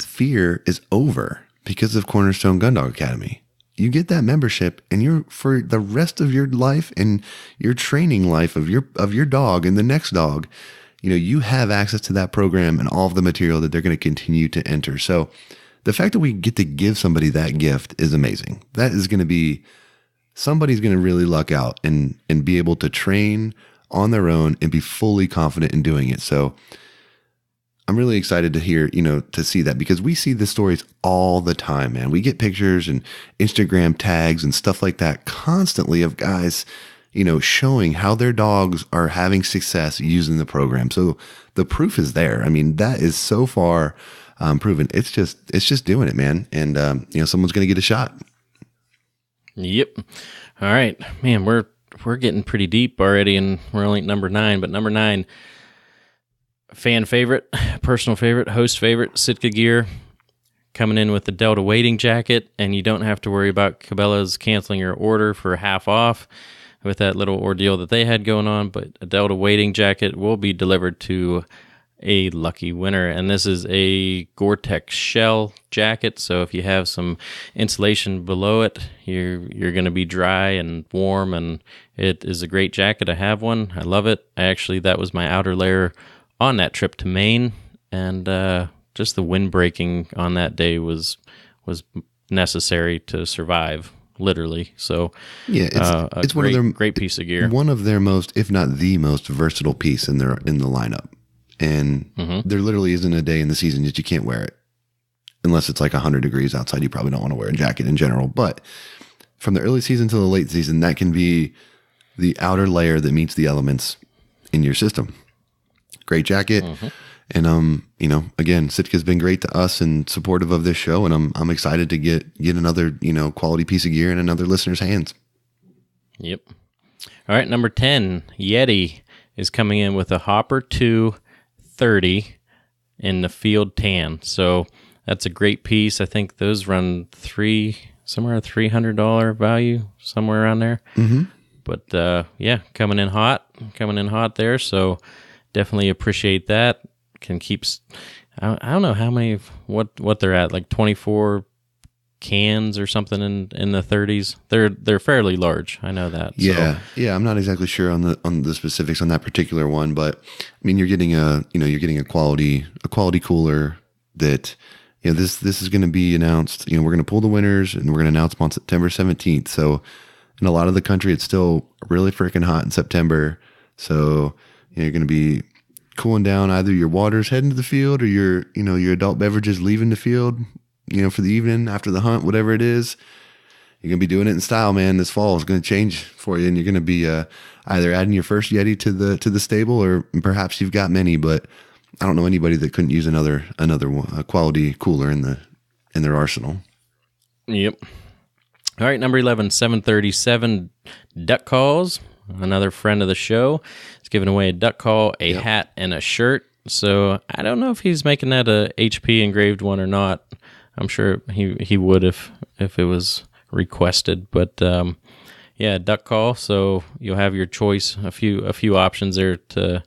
fear is over because of Cornerstone Gun Dog Academy. You get that membership, and you're, for the rest of your life and your training life of your dog and the next dog, you have access to that program and all of the material that they're going to continue to enter. So the fact that we get to give somebody that gift is amazing. That is going to be, somebody's going to really luck out and be able to train on their own and be fully confident in doing it. So I'm really excited to hear, to see that, because we see the stories all the time, man. We get pictures and Instagram tags and stuff like that constantly of guys, showing how their dogs are having success using the program. So the proof is there. I mean, that is so far proven. It's just doing it, man. And, someone's going to get a shot. Yep. All right, man, we're getting pretty deep already, and we're only at number 9, but number 9, fan favorite, personal favorite, host favorite, Sitka Gear, coming in with the Delta wading jacket, and you don't have to worry about Cabela's canceling your order for half off. with that little ordeal that they had going on, but a Delta wading jacket will be delivered to a lucky winner, and this is a Gore-Tex shell jacket, so if you have some insulation below it, you're going to be dry and warm, and it is a great jacket. I have one. I love it. That was my outer layer on that trip to Maine, and just the wind breaking on that day was necessary to survive, literally. So yeah, it's one of their great piece of gear. One of their most, if not the most versatile piece in the lineup. And there literally isn't a day in the season that you can't wear it. Unless it's like 100 degrees outside, you probably don't want to wear a jacket in general. But from the early season to the late season, that can be the outer layer that meets the elements in your system. Great jacket. And, again, Sitka's been great to us and supportive of this show. And I'm excited to get another, quality piece of gear in another listener's hands. Yep. All right. Number 10, Yeti is coming in with a Hopper 2 30 in the field tan. So that's a great piece. I think those run somewhere a $300 value, somewhere around there. But coming in hot there. So definitely appreciate that. Can keep, I don't know how many, what they're at, like 24 cans or something in the 30s. They're fairly large. I know that. Yeah. I'm not exactly sure on the specifics on that particular one, but I mean, you're getting a quality cooler that, this is going to be announced. We're going to pull the winners and we're going to announce them on September 17th. So in a lot of the country, it's still really freaking hot in September. So you're going to be cooling down either your water's heading to the field or your adult beverages leaving the field. For the evening after the hunt, whatever it is, you're going to be doing it in style, man. This fall is going to change for you, and you're going to be either adding your first Yeti to the stable, or perhaps you've got many, but I don't know anybody that couldn't use another quality cooler in their arsenal. Yep. All right, number 11, 737 duck calls. Another friend of the show is giving away a duck call, a hat, and a shirt. So I don't know if he's making that a HP engraved one or not. I'm sure he would if it was requested, but duck call. So you'll have your choice, a few options there to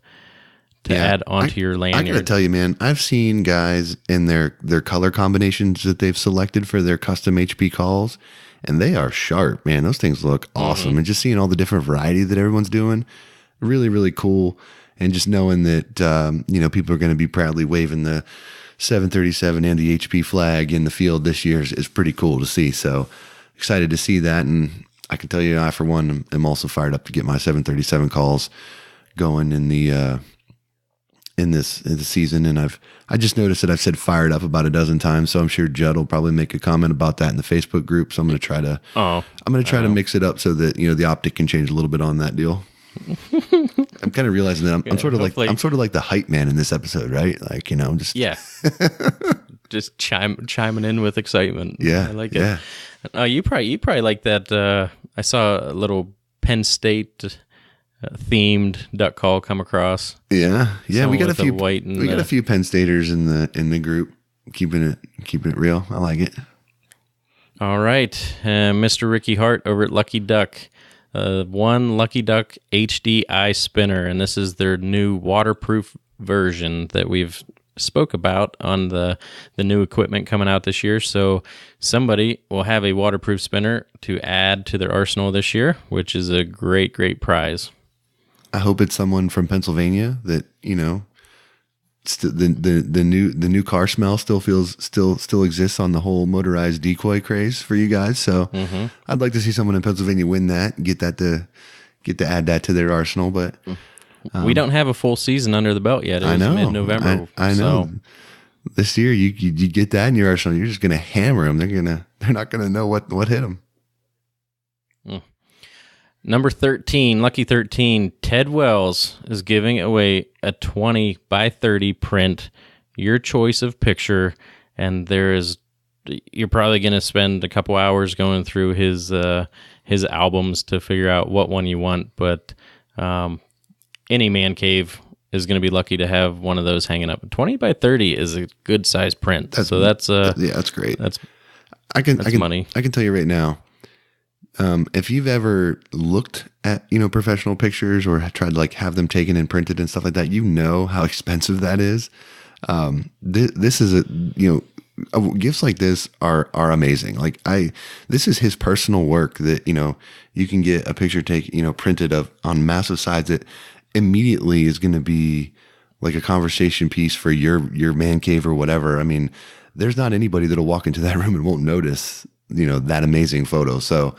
add onto your lanyard. I gotta tell you, man, I've seen guys in their color combinations that they've selected for their custom HP calls, and they are sharp, man. Those things look awesome, and just seeing all the different variety that everyone's doing, really, really cool. And just knowing that people are going to be proudly waving the 737 and the HP flag in the field this year is pretty cool to see. So excited to see that. And I can tell you, I, for one, am also fired up to get my 737 calls going in the season. And I just noticed that I've said fired up about a dozen times. So I'm sure Judd will probably make a comment about that in the Facebook group. So I'm going to try to mix it up so that, the optic can change a little bit on that deal. I'm kind of realizing that I'm sort of like the hype man in this episode, right? Like, just just chiming in with excitement. Yeah, I like it. You probably like that. I saw a little Penn State themed duck call come across. Yeah. We got a few white. We got a few Penn Staters in the group, keeping it real. I like it. All right, Mr. Ricky Hart over at Lucky Duck. One Lucky Duck HD eye spinner, and this is their new waterproof version that we've spoke about on the new equipment coming out this year. So somebody will have a waterproof spinner to add to their arsenal this year, which is a great prize. I hope it's someone from Pennsylvania that the new car smell still exists on the whole motorized decoy craze for you guys. So I'd like to see someone in Pennsylvania win that, get to add that to their arsenal. But we don't have a full season under the belt yet. It was mid-November. I know. So. This year you get that in your arsenal. You're just going to hammer them. They're not going to know what hit them. Number 13, Lucky 13, Ted Wells is giving away a 20 by 30 print, your choice of picture, and you're probably going to spend a couple hours going through his albums to figure out what one you want, but any man cave is going to be lucky to have one of those hanging up. 20 by 30 is a good size print. That's great. I can money. I can tell you right now, If you've ever looked at, professional pictures or tried to like have them taken and printed and stuff like that, how expensive that is. This is gifts like this are amazing. This is his personal work that, you can get a picture printed on massive sides that immediately is going to be like a conversation piece for your man cave or whatever. I mean, there's not anybody that'll walk into that room and won't notice, that amazing photo. So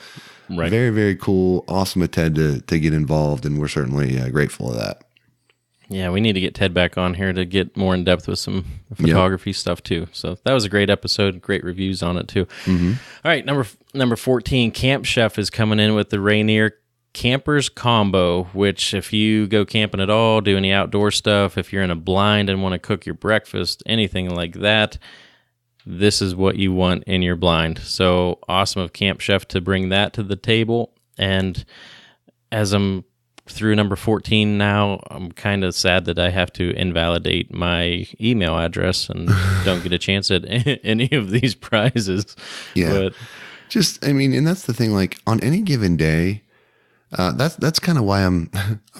Right. very, very cool. Awesome of Ted to get involved. And we're certainly grateful of that. Yeah, we need to get Ted back on here to get more in depth with some photography stuff too. So that was a great episode. Great reviews on it too. Mm-hmm. All right, number 14, Camp Chef is coming in with the Rainier Campers Combo, which if you go camping at all, do any outdoor stuff, if you're in a blind and want to cook your breakfast, anything like that, this is what you want in your blind. So awesome of Camp Chef to bring that to the table. And as I'm through number 14 now, I'm kind of sad that I have to invalidate my email address and don't get a chance at any of these prizes. Yeah. But and that's the thing, like on any given day, that's kind of why I'm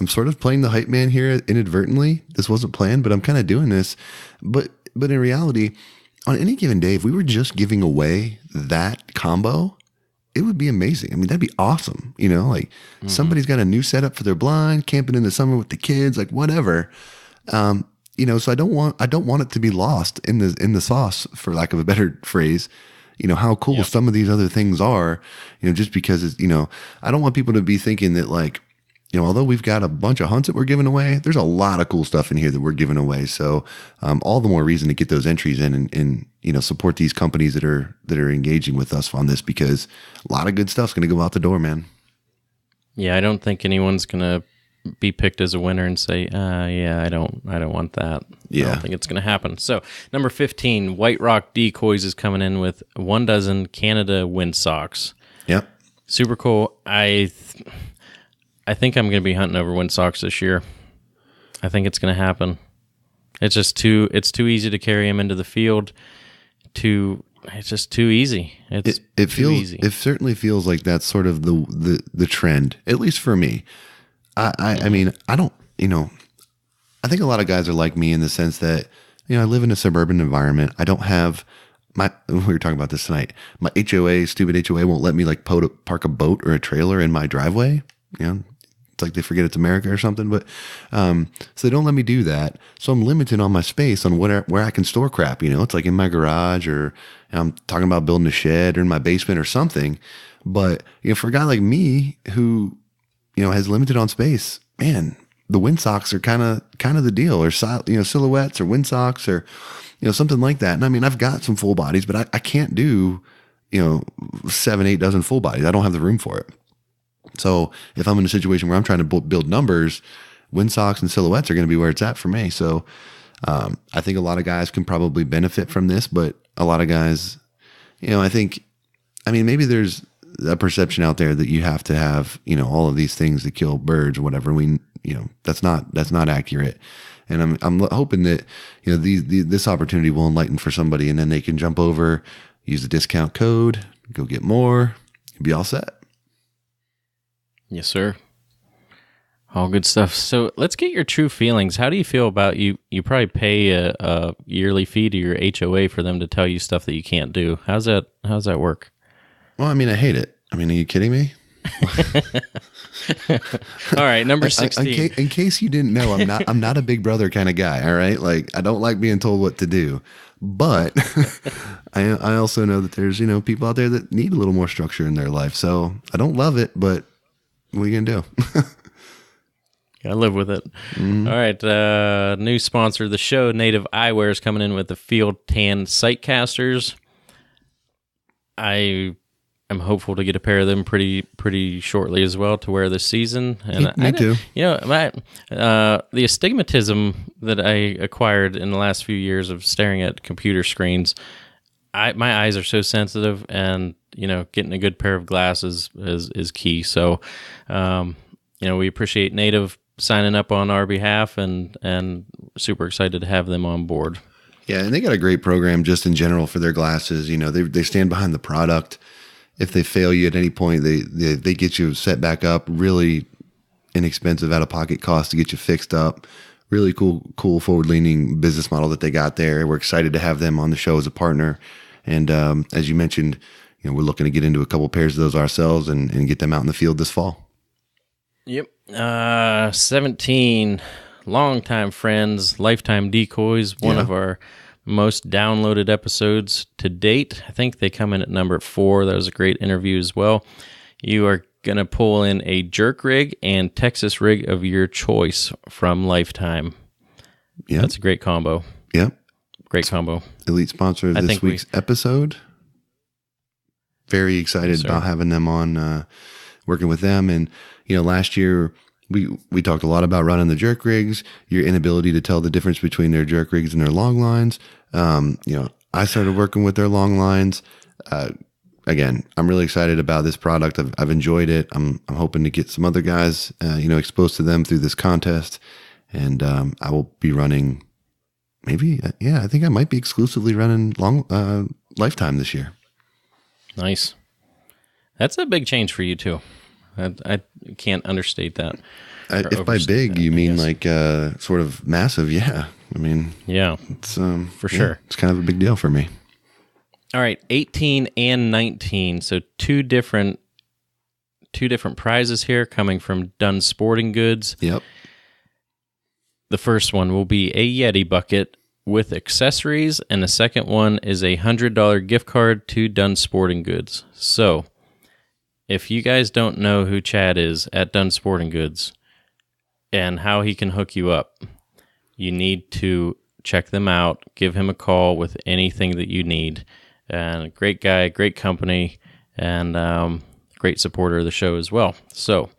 sort of playing the hype man here inadvertently. This wasn't planned, but I'm kind of doing this. But in reality, on any given day, if we were just giving away that combo, it would be amazing. I mean, that'd be awesome. Somebody's got a new setup for their blind, camping in the summer with the kids, like whatever. So I don't want it to be lost in the sauce, for lack of a better phrase. How cool some of these other things are, just because it's, I don't want people to be thinking that like, although we've got a bunch of hunts that we're giving away, there's a lot of cool stuff in here that we're giving away. So all the more reason to get those entries in and support these companies that are engaging with us on this, because a lot of good stuff's going to go out the door, man. Yeah, I don't think anyone's going to be picked as a winner and say, I don't want that. Yeah. I don't think it's going to happen. So number 15, White Rock Decoys is coming in with 1 Canada wind socks. Yep. Super cool. I think I'm going to be hunting over windsocks this year. I think it's going to happen. It's just too easy to carry them into the field. It's just too easy. It feels easy. It certainly feels like that's sort of the trend, at least for me. I mean, I don't, I think a lot of guys are like me in the sense that, I live in a suburban environment. I don't have we were talking about this tonight. My stupid HOA won't let me like park a boat or a trailer in my driveway. It's like they forget it's America or something, but so they don't let me do that. So I'm limited on my space on where I can store crap. It's like in my garage, or I'm talking about building a shed or in my basement or something. But for a guy like me who has limited on space, man, the wind socks are kind of the deal, or silhouettes or wind socks or something like that. And I mean, I've got some full bodies, but I can't do 7-8 dozen full bodies. I don't have the room for it. So if I'm in a situation where I'm trying to build numbers, wind socks and silhouettes are going to be where it's at for me. So I think a lot of guys can probably benefit from this, but a lot of guys, maybe there's a perception out there that you have to have, all of these things to kill birds or whatever. That's not accurate. And I'm hoping that, this opportunity will enlighten for somebody, and then they can jump over, use the discount code, go get more, and be all set. Yes, sir. All good stuff. So let's get your true feelings. How do you feel about you probably pay a yearly fee to your HOA for them to tell you stuff that you can't do. How's that work? Well, I hate it. Are you kidding me? All right, number 16. In case you didn't know, I'm not a big brother kind of guy, all right? Like, I don't like being told what to do. But I also know that there's, people out there that need a little more structure in their life. So I don't love it, but what are you going to do? Gotta live with it. Mm-hmm. All right, new sponsor of the show, Native Eyewear, is coming in with the Field Tan Sightcasters. I am hopeful to get a pair of them pretty shortly as well to wear this season. And me too. The astigmatism that I acquired in the last few years of staring at computer screens, my eyes are so sensitive, and getting a good pair of glasses is key. So, we appreciate Native signing up on our behalf, and super excited to have them on board. Yeah, and they got a great program just in general for their glasses. They stand behind the product, if they fail you at any point, they get you set back up. Really inexpensive out of pocket cost to get you fixed up. Really cool forward leaning business model that they got there. We're excited to have them on the show as a partner. And as you mentioned, we're looking to get into a couple pairs of those ourselves and get them out in the field this fall. Yep. 17 longtime friends, Lifetime Decoys, one of our most downloaded episodes to date. I think they come in at number 4. That was a great interview as well. You are going to pull in a jerk rig and Texas rig of your choice from Lifetime. Yeah. That's a great combo. Yep. Great combo. Elite sponsor of this week's episode. Very excited about having them on, working with them. And, last year we talked a lot about running the jerk rigs, your inability to tell the difference between their jerk rigs and their long lines. I started working with their long lines. Again, I'm really excited about this product. I've enjoyed it. I'm hoping to get some other guys, exposed to them through this contest. And I will be running maybe, I think I might be exclusively running Lifetime this year. Nice. That's a big change for you too. I can't understate that. If by big you mean like sort of massive, yeah. I mean, yeah, it's for sure. It's kind of a big deal for me. All right, 18 and 19. So two different prizes here coming from Dunn Sporting Goods. Yep. The first one will be a Yeti bucket with accessories, and the second one is a $100 gift card to Dunn Sporting Goods. So, if you guys don't know who Chad is at Dunn Sporting Goods and how he can hook you up, you need to check them out. Give him a call with anything that you need. And great guy, great company, and great supporter of the show as well. So,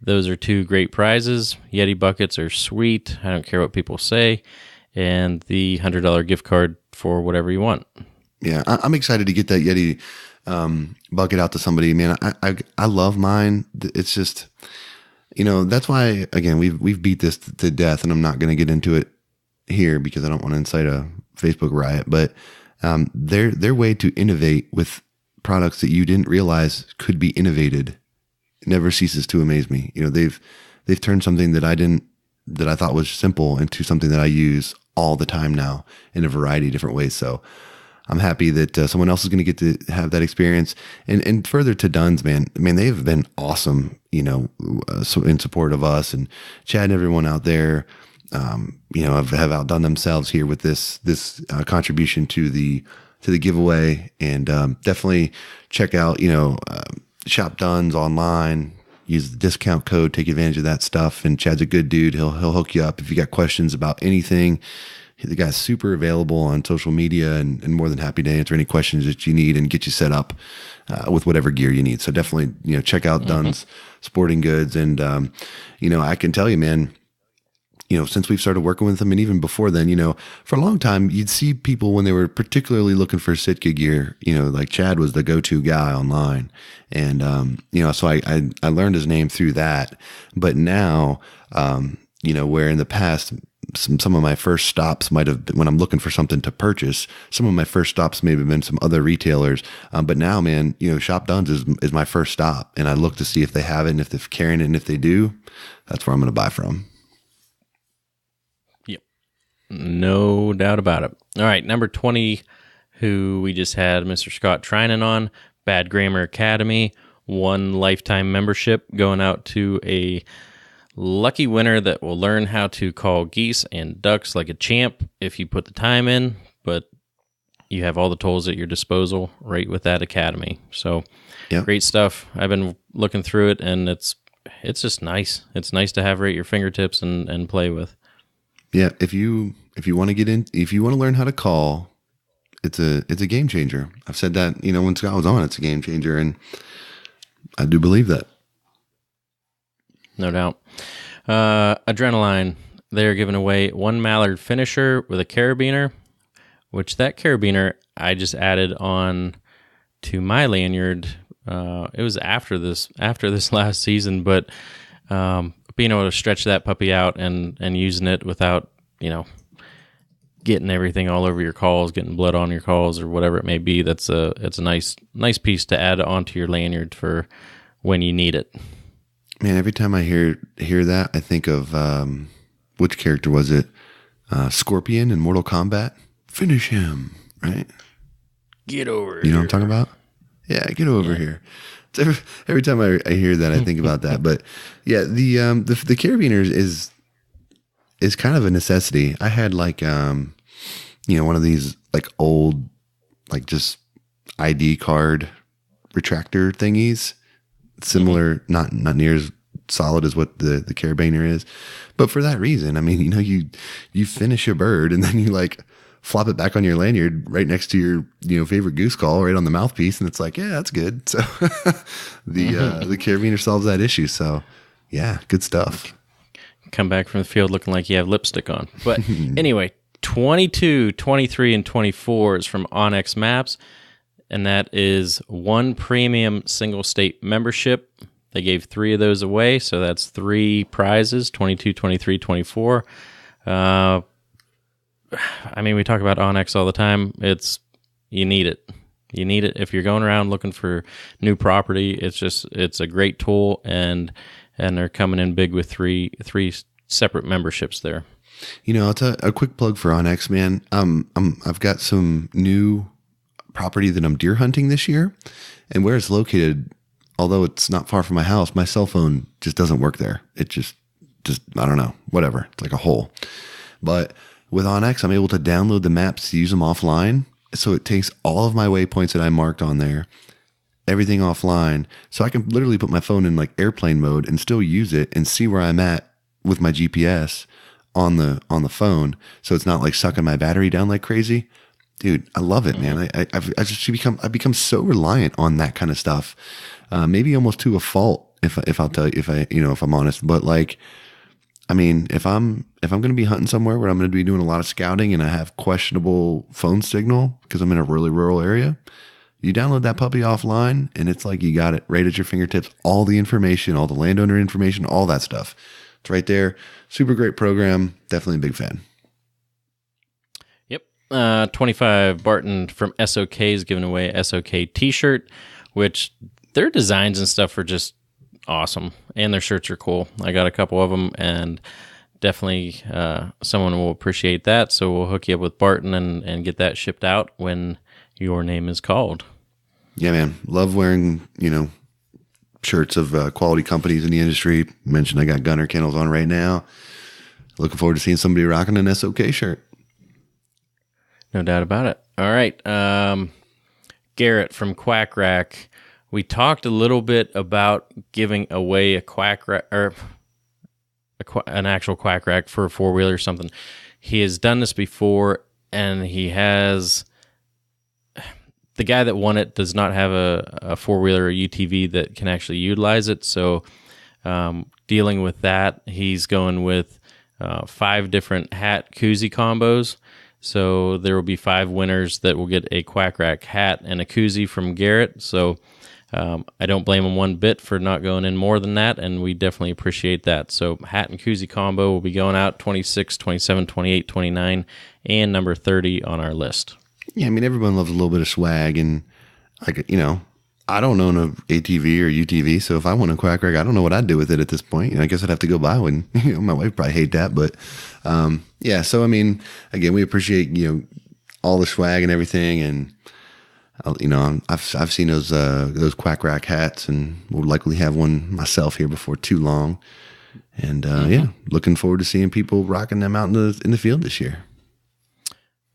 those are two great prizes. Yeti buckets are sweet. I don't care what people say. And the $100 gift card for whatever you want. Yeah, I'm excited to get that Yeti bucket out to somebody. Man, I love mine. It's just, that's why, again, we've beat this to death, and I'm not going to get into it here because I don't want to incite a Facebook riot. But their way to innovate with products that you didn't realize could be innovated never ceases to amaze me. They've turned something that I thought was simple into something that I use all the time now in a variety of different ways. So I'm happy that someone else is going to get to have that experience. And further to Dunn's, man, they've been awesome, so in support of us, and Chad and everyone out there, have outdone themselves here with this contribution to the giveaway. And definitely check out, Shop Dunn's online. Use the discount code, take advantage of that stuff. And Chad's a good dude. He'll hook you up if you got questions about anything. The guy's super available on social media and more than happy to answer any questions that you need and get you set up with whatever gear you need. So definitely, check out Dunn's Sporting Goods. And, I can tell you, man, since we've started working with them, and even before then, for a long time, you'd see people when they were particularly looking for Sitka gear, like Chad was the go-to guy online. And, so I learned his name through that. But now, where in the past, some of my first stops might have been when I'm looking for something to purchase, some of my first stops may have been some other retailers. But now, man, Shop Dunn's is my first stop. And I look to see if they have it and if they're carrying it. And if they do, that's where I'm going to buy from. No doubt about it. All right, number 20, who we just had Mr. Scott Trinan on, Bad Grammar Academy, 1 lifetime membership going out to a lucky winner that will learn how to call geese and ducks like a champ if you put the time in, but you have all the tools at your disposal right with that academy. So Great stuff. I've been looking through it, and it's just nice. It's nice to have right at your fingertips and play with. Yeah, if you want to get in, if you want to learn how to call, it's a game changer. I've said that, when Scott was on, it's a game changer, and I do believe that. No doubt. Adrenaline, they're giving away 1 Mallard finisher with a carabiner, which that carabiner I just added on to my lanyard. It was after this last season, but being able to stretch that puppy out and using it without, getting everything all over your calls, getting blood on your calls, or whatever it may be. It's a nice piece to add onto your lanyard for when you need it. Man, every time I hear that, I think of which character was it? Scorpion in Mortal Kombat. Finish him, right? Get over here. You know what I'm talking about? Yeah, get over here. It's every time I hear that, I think about that. But yeah, the carabiner is kind of a necessity. I had like one of these like old like just ID card retractor thingies, similar, not near as solid as what the carabiner is, but for that reason, I mean, you finish a bird and then you like flop it back on your lanyard right next to your favorite goose call right on the mouthpiece, and it's like, yeah, that's good. So the carabiner solves that issue. So yeah, good stuff. Come back from the field looking like you have lipstick on. But anyway, 22, 23, and 24 is from Onyx Maps, and that is one premium single state membership. They gave 3 of those away, so that's 3 prizes, 22, 23, 24. I mean, we talk about Onyx all the time. You need it. You need it if you're going around looking for new property. It's a great tool, and they're coming in big with three separate memberships there. I'll tell a quick plug for Onyx, man. I've got some new property that I'm deer hunting this year, and where it's located, although it's not far from my house, my cell phone just doesn't work there. It just I don't know, whatever. It's like a hole. But with Onyx, I'm able to download the maps to use them offline. So it takes all of my waypoints that I marked on there, everything offline. So I can literally put my phone in like airplane mode and still use it and see where I'm at with my GPS on the phone. So it's not like sucking my battery down like crazy. Dude, I love it, man. I've become so reliant on that kind of stuff. Maybe almost to a fault if I'm honest, but like, I mean, if I'm going to be hunting somewhere where I'm going to be doing a lot of scouting and I have questionable phone signal because I'm in a really rural area, you download that puppy offline and it's like you got it right at your fingertips. All the information, all the landowner information, all that stuff. It's right there. Super great program. Definitely a big fan. Yep. 25 Barton from SOK is giving away a SOK t-shirt, which their designs and stuff are just awesome, and their shirts are cool. I got a couple of them, and definitely someone will appreciate that. So we'll hook you up with Barton and get that shipped out when your name is called. Yeah, man. Love wearing, shirts of quality companies in the industry. Mentioned I got Gunner Kennels on right now. Looking forward to seeing somebody rocking an SOK shirt. No doubt about it. All right. Garrett from Quack Rack. We talked a little bit about giving away a quack rack or an actual quack rack for a 4-wheeler or something. He has done this before, and he has the guy that won it does not have a 4-wheeler or UTV that can actually utilize it. So dealing with that, he's going with 5 different hat koozie combos. So there will be 5 winners that will get a quack rack hat and a koozie from Garrett. So I don't blame him one bit for not going in more than that, and we definitely appreciate that. So hat and koozie combo will be going out 26, 27, 28, 29, and number 30 on our list. Yeah, I mean, everyone loves a little bit of swag, and I don't own a ATV or UTV, so if I want a quack rack, I don't know what I'd do with it at this point. I guess I'd have to go buy one. My wife would probably hate that, but yeah. So I mean, again, we appreciate all the swag and everything, and I've seen those quack rack hats, and will likely have one myself here before too long. And yeah, looking forward to seeing people rocking them out in the field this year.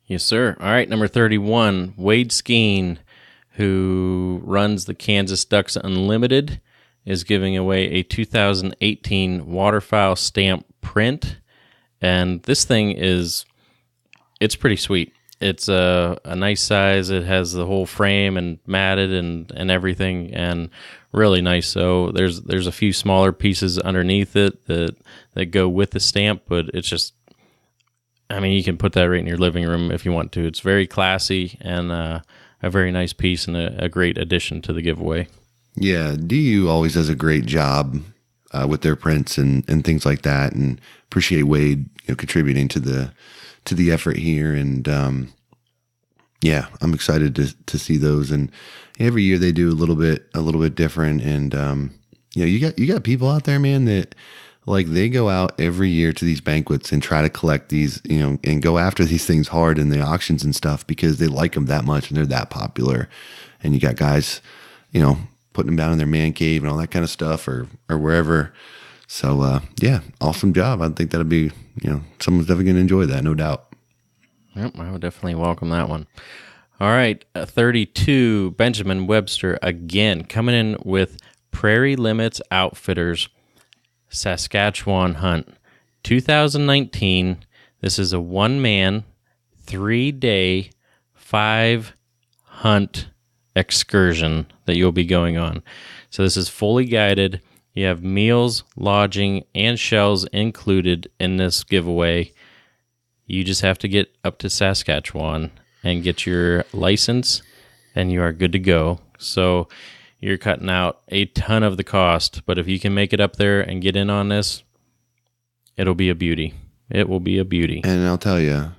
Yes, sir. All right, number 31, Wade Skeen, who runs the Kansas Ducks Unlimited, is giving away a 2018 waterfowl stamp print, and this thing it's pretty sweet. It's a nice size. It has the whole frame and matted and everything, and really nice. So there's a few smaller pieces underneath it that go with the stamp, but it's just, I mean, you can put that right in your living room if you want to. It's very classy and a very nice piece and a great addition to the giveaway. Yeah, DU always does a great job with their prints and things like that, and appreciate Wade contributing to to the effort here. And yeah, I'm excited to see those. And every year they do a little bit different. And you got people out there, man, that like they go out every year to these banquets and try to collect these, and go after these things hard in the auctions and stuff because they like them that much and they're that popular. And you got guys, putting them down in their man cave and all that kind of stuff or wherever. So, yeah, awesome job. I think that'll be, someone's definitely going to enjoy that, no doubt. Yep, I would definitely welcome that one. All right, 32, Benjamin Webster, again, coming in with Prairie Limits Outfitters Saskatchewan Hunt 2019. This is a one-man, 3-day, 5-hunt excursion that you'll be going on. So this is fully guided. You have meals, lodging, and shells included in this giveaway. You just have to get up to Saskatchewan and get your license, and you are good to go. So you're cutting out a ton of the cost, but if you can make it up there and get in on this, it'll be a beauty. It will be a beauty. And I'll tell you,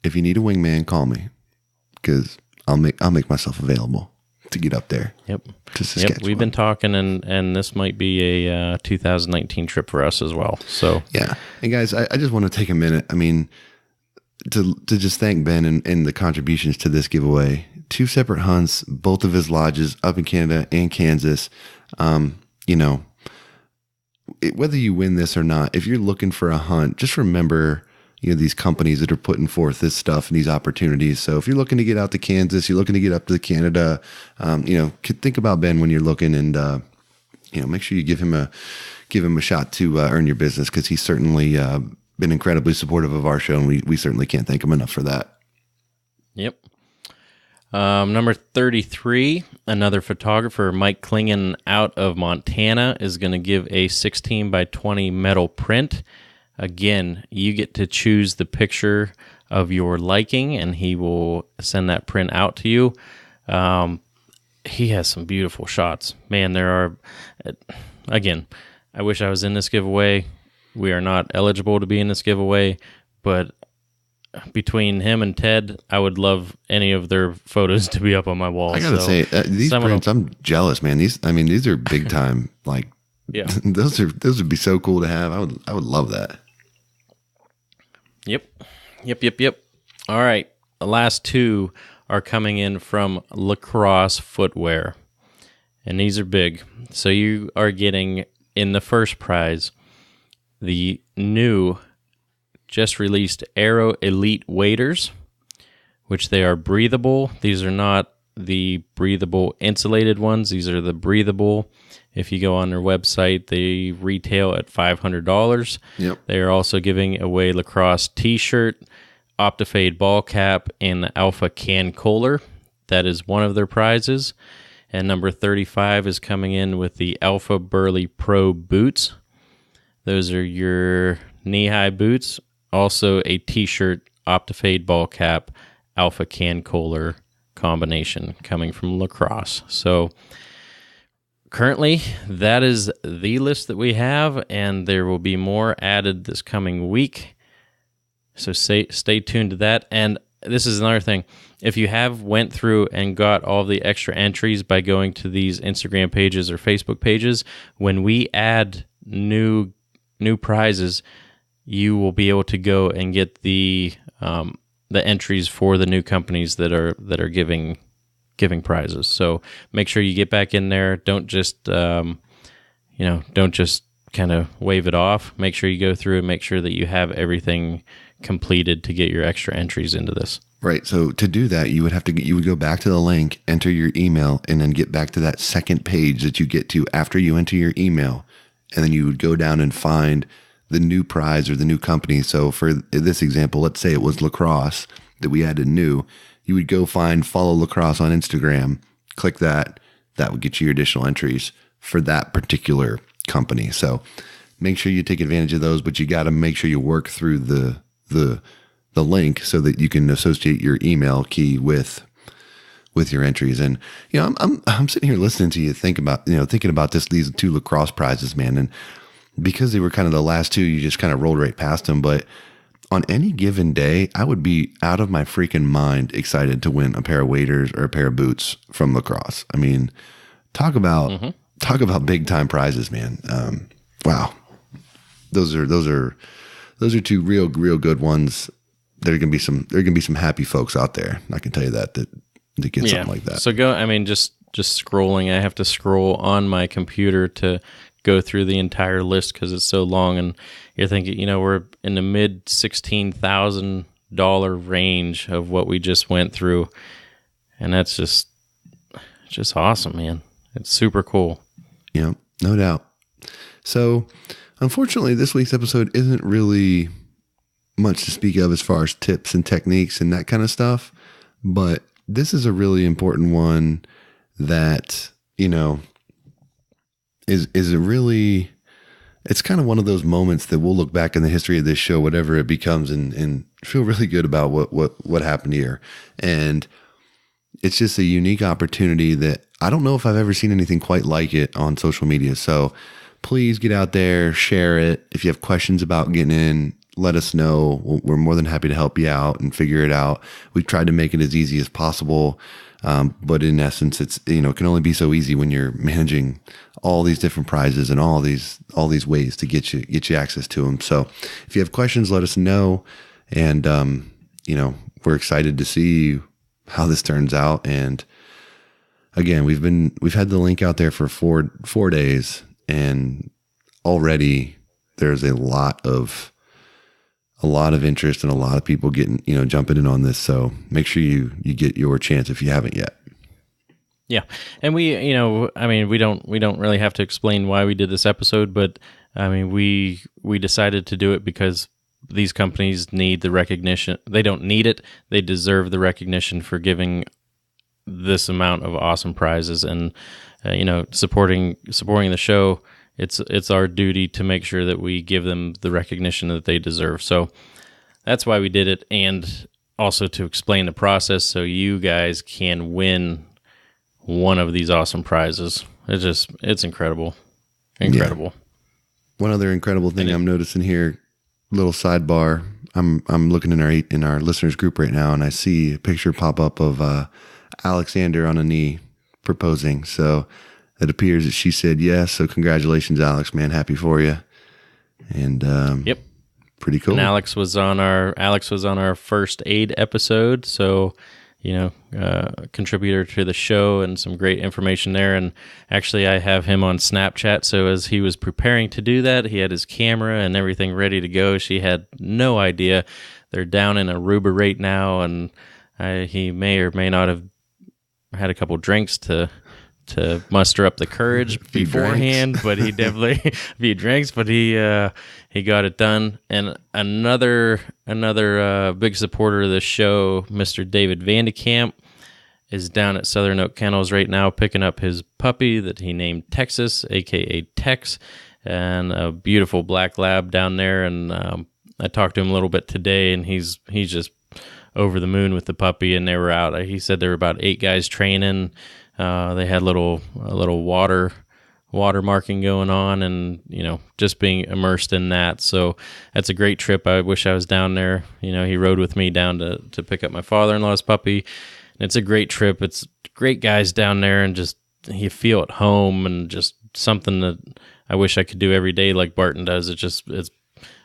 if you need a wingman, call me, because I'll make myself available to get up there. Yep. To Saskatchewan. Yep. We've been talking, and this might be a 2019 trip for us as well. So yeah. And guys, I just want to take a minute. I mean, to just thank Ben and the contributions to this giveaway. 2 separate hunts, both of his lodges up in Canada and Kansas. Whether you win this or not, if you're looking for a hunt, just remember, these companies that are putting forth this stuff and these opportunities. So if you're looking to get out to Kansas, you're looking to get up to Canada, think about Ben when you're looking, and make sure you give him a shot to earn your business, because he's certainly been incredibly supportive of our show, and we certainly can't thank him enough for that. Yep. Number 33, another photographer, Mike Klingen out of Montana, is going to give a 16 by 20 metal print. Again, you get to choose the picture of your liking, and he will send that print out to you. He has some beautiful shots. Man, there are... Again, I wish I was in this giveaway. We are not eligible to be in this giveaway, but between him and Ted, I would love any of their photos to be up on my wall. I gotta say, these prints, I'm jealous, man. These are big time. Like, yeah, those would be so cool to have. I would love that. Yep. All right, the last 2 are coming in from Lacrosse Footwear, and these are big. So you are getting, in the first prize, the new, just released Aero Elite waders, which they are breathable. These are not the breathable insulated ones. These are the breathable. If you go on their website, they retail at $500. Yep. They are also giving away Lacrosse t-shirt, Optifade ball cap, and the Alpha can Kohler. That is one of their prizes. And number 35 is coming in with the Alpha Burley Pro boots. Those are your knee-high boots. Also a t-shirt, Optifade ball cap, Alpha can Kohler combination coming from Lacrosse. So currently, that is the list that we have, and there will be more added this coming week. So stay tuned to that. And this is another thing. If you have went through and got all the extra entries by going to these Instagram pages or Facebook pages, when we add new prizes, you will be able to go and get the entries for the new companies that are giving prizes. So make sure you get back in there. Don't just don't just kind of wave it off. Make sure you go through and make sure that you have everything completed to get your extra entries into this. Right. So to do that, you would go back to the link, enter your email, and then get back to that second page that you get to after you enter your email. And then you would go down and find the new prize or the new company. So for this example, let's say it was Lacrosse that we added new. You would go follow Lacrosse on Instagram, click that. That would get you your additional entries for that particular company. So make sure you take advantage of those, but you got to make sure you work through the link so that you can associate your email key with your entries. And I'm sitting here listening to you thinking about these 2 Lacrosse prizes, man. And because they were kind of the last 2, you just kind of rolled right past them. But on any given day, I would be out of my freaking mind excited to win a pair of waders or a pair of boots from lacrosse. I mean, talk about big time prizes, man. Wow, those are two real good ones. There are gonna be some happy folks out there. I can tell you that get something like that. So just scrolling. I have to scroll on my computer to go through the entire list because it's so long, and you're thinking, we're in the mid $16,000 range of what we just went through, and that's just awesome, man. It's super cool. Yeah, no doubt. So, unfortunately, this week's episode isn't really much to speak of as far as tips and techniques and that kind of stuff, but this is a really important one that, is a really, it's kind of one of those moments that we'll look back in the history of this show, whatever it becomes, and feel really good about what happened here. And it's just a unique opportunity that I don't know if I've ever seen anything quite like it on social media. So please get out there, share it. If you have questions about getting in, let us know. We're more than happy to help you out and figure it out. We've tried to make it as easy as possible. But in essence, it's, it can only be so easy when you're managing all these different prizes and all these ways to get you access to them. So if you have questions, let us know. And, we're excited to see how this turns out. And again, we've had the link out there for four days, and already there's a lot of interest and a lot of people getting, jumping in on this. So make sure you get your chance if you haven't yet. Yeah. And we don't really have to explain why we did this episode, but we decided to do it because these companies need the recognition. They don't need it. They deserve the recognition for giving this amount of awesome prizes, and, supporting the show. It's our duty to make sure that we give them the recognition that they deserve. So that's why we did it, and also to explain the process so you guys can win one of these awesome prizes. It's incredible. Incredible. Yeah. One other incredible thing I'm noticing here, little sidebar. I'm looking in our listeners group right now, and I see a picture pop up of Alexander on a knee proposing. So it appears that she said yes. So congratulations, Alex, man. Happy for you. And yep, pretty cool. And Alex was on our first aid episode. So, contributor to the show and some great information there. And actually, I have him on Snapchat. So as he was preparing to do that, he had his camera and everything ready to go. She had no idea. They're down in Aruba right now, and he may or may not have had a couple drinks to muster up the courage beforehand, but he definitely a few drinks, but he got it done. And another big supporter of the show, Mr. David Vandekamp, is down at Southern Oak Kennels right now picking up his puppy that he named Texas, aka Tex, and a beautiful black lab down there. And I talked to him a little bit today, and he's just over the moon with the puppy. And they were out. He said there were about 8 guys training. They had a little water marking going on, and just being immersed in that. So that's a great trip. I wish I was down there. He rode with me down to pick up my father-in-law's puppy. And it's a great trip. It's great guys down there, and just you feel at home, and just something that I wish I could do every day like Barton does. It's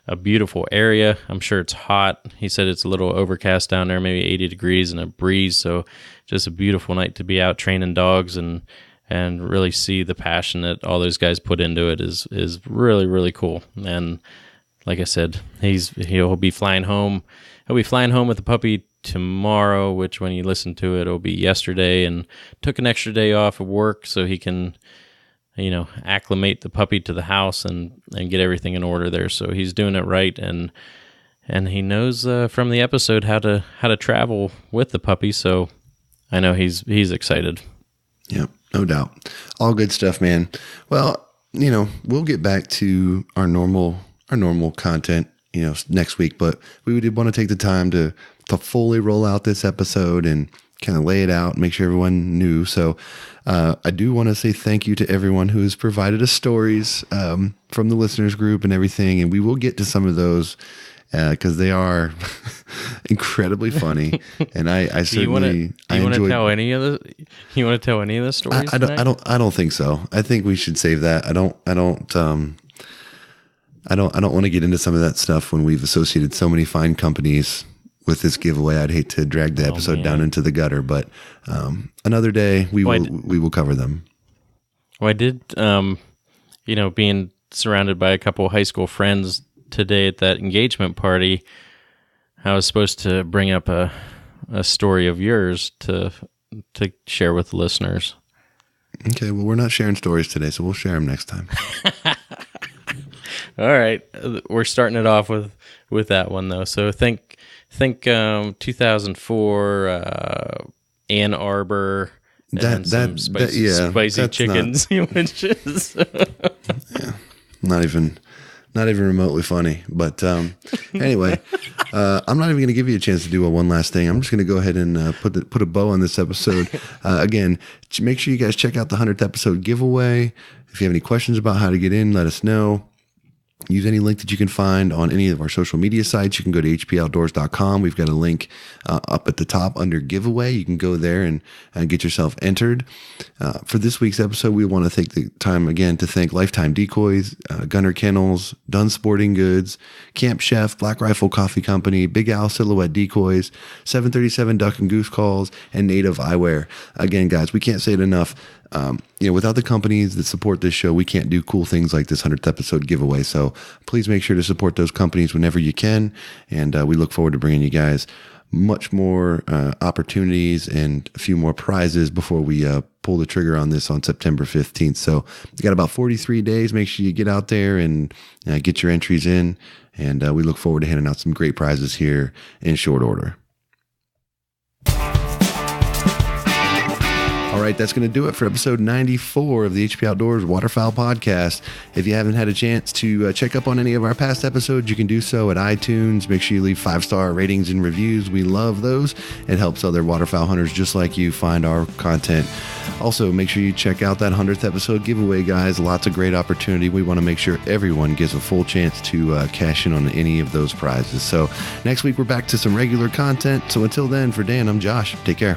a beautiful area. I'm sure it's hot. He said it's a little overcast down there, maybe 80 degrees and a breeze. So just a beautiful night to be out training dogs and really see the passion that all those guys put into it is really, really cool. And like I said, he'll be flying home. He'll be flying home with the puppy tomorrow, which when you listen to it, it'll be yesterday, and took an extra day off of work so he can acclimate the puppy to the house and get everything in order there. So he's doing it right, and he knows from the episode how to travel with the puppy. So I know he's excited. Yeah, no doubt. All good stuff, man. Well, we'll get back to our normal content, next week, but we did want to take the time to fully roll out this episode and kind of lay it out, make sure everyone knew. So I do want to say thank you to everyone who has provided us stories from the listeners group and everything. And we will get to some of those because they are incredibly funny, and I certainly you want to enjoyed. tell any of the stories? I don't think so. I think we should save that. I don't want to get into some of that stuff when we've associated so many fine companies with this giveaway. I'd hate to drag the episode down into the gutter, but another day we will cover them. Well, I did, being surrounded by a couple of high school friends today at that engagement party, I was supposed to bring up a story of yours to share with the listeners. Okay, well, we're not sharing stories today, so we'll share them next time. All right, we're starting it off with that one though. So think 2004 Ann Arbor. Spicy chicken sandwiches. Yeah, not even remotely funny. But anyway, I'm not even going to give you a chance to do one last thing. I'm just going to go ahead and put a bow on this episode. Again, make sure you guys check out the 100th episode giveaway. If you have any questions about how to get in, let us know. Use any link that you can find on any of our social media sites. You can go to hpoutdoors.com. We've got a link up at the top under giveaway. You can go there and get yourself entered. For this week's episode, we want to take the time again to thank Lifetime Decoys, Gunner Kennels, Dunn Sporting Goods, Camp Chef, Black Rifle Coffee Company, Big Al Silhouette Decoys, 737 Duck and Goose Calls, and Native Eyewear. Again, guys, we can't say it enough. Without the companies that support this show, we can't do cool things like this 100th episode giveaway. So please make sure to support those companies whenever you can. And we look forward to bringing you guys much more opportunities and a few more prizes before we pull the trigger on this on September 15th. So you got about 43 days. Make sure you get out there and get your entries in. And we look forward to handing out some great prizes here in short order. All right, that's going to do it for episode 94 of the HP Outdoors Waterfowl Podcast. If you haven't had a chance to check up on any of our past episodes, you can do so at iTunes. Make sure you leave 5-star ratings and reviews. We love those. It helps other waterfowl hunters just like you find our content. Also, make sure you check out that 100th episode giveaway, guys. Lots of great opportunity. We want to make sure everyone gets a full chance to cash in on any of those prizes. So next week, we're back to some regular content. So until then, for Dan, I'm Josh. Take care.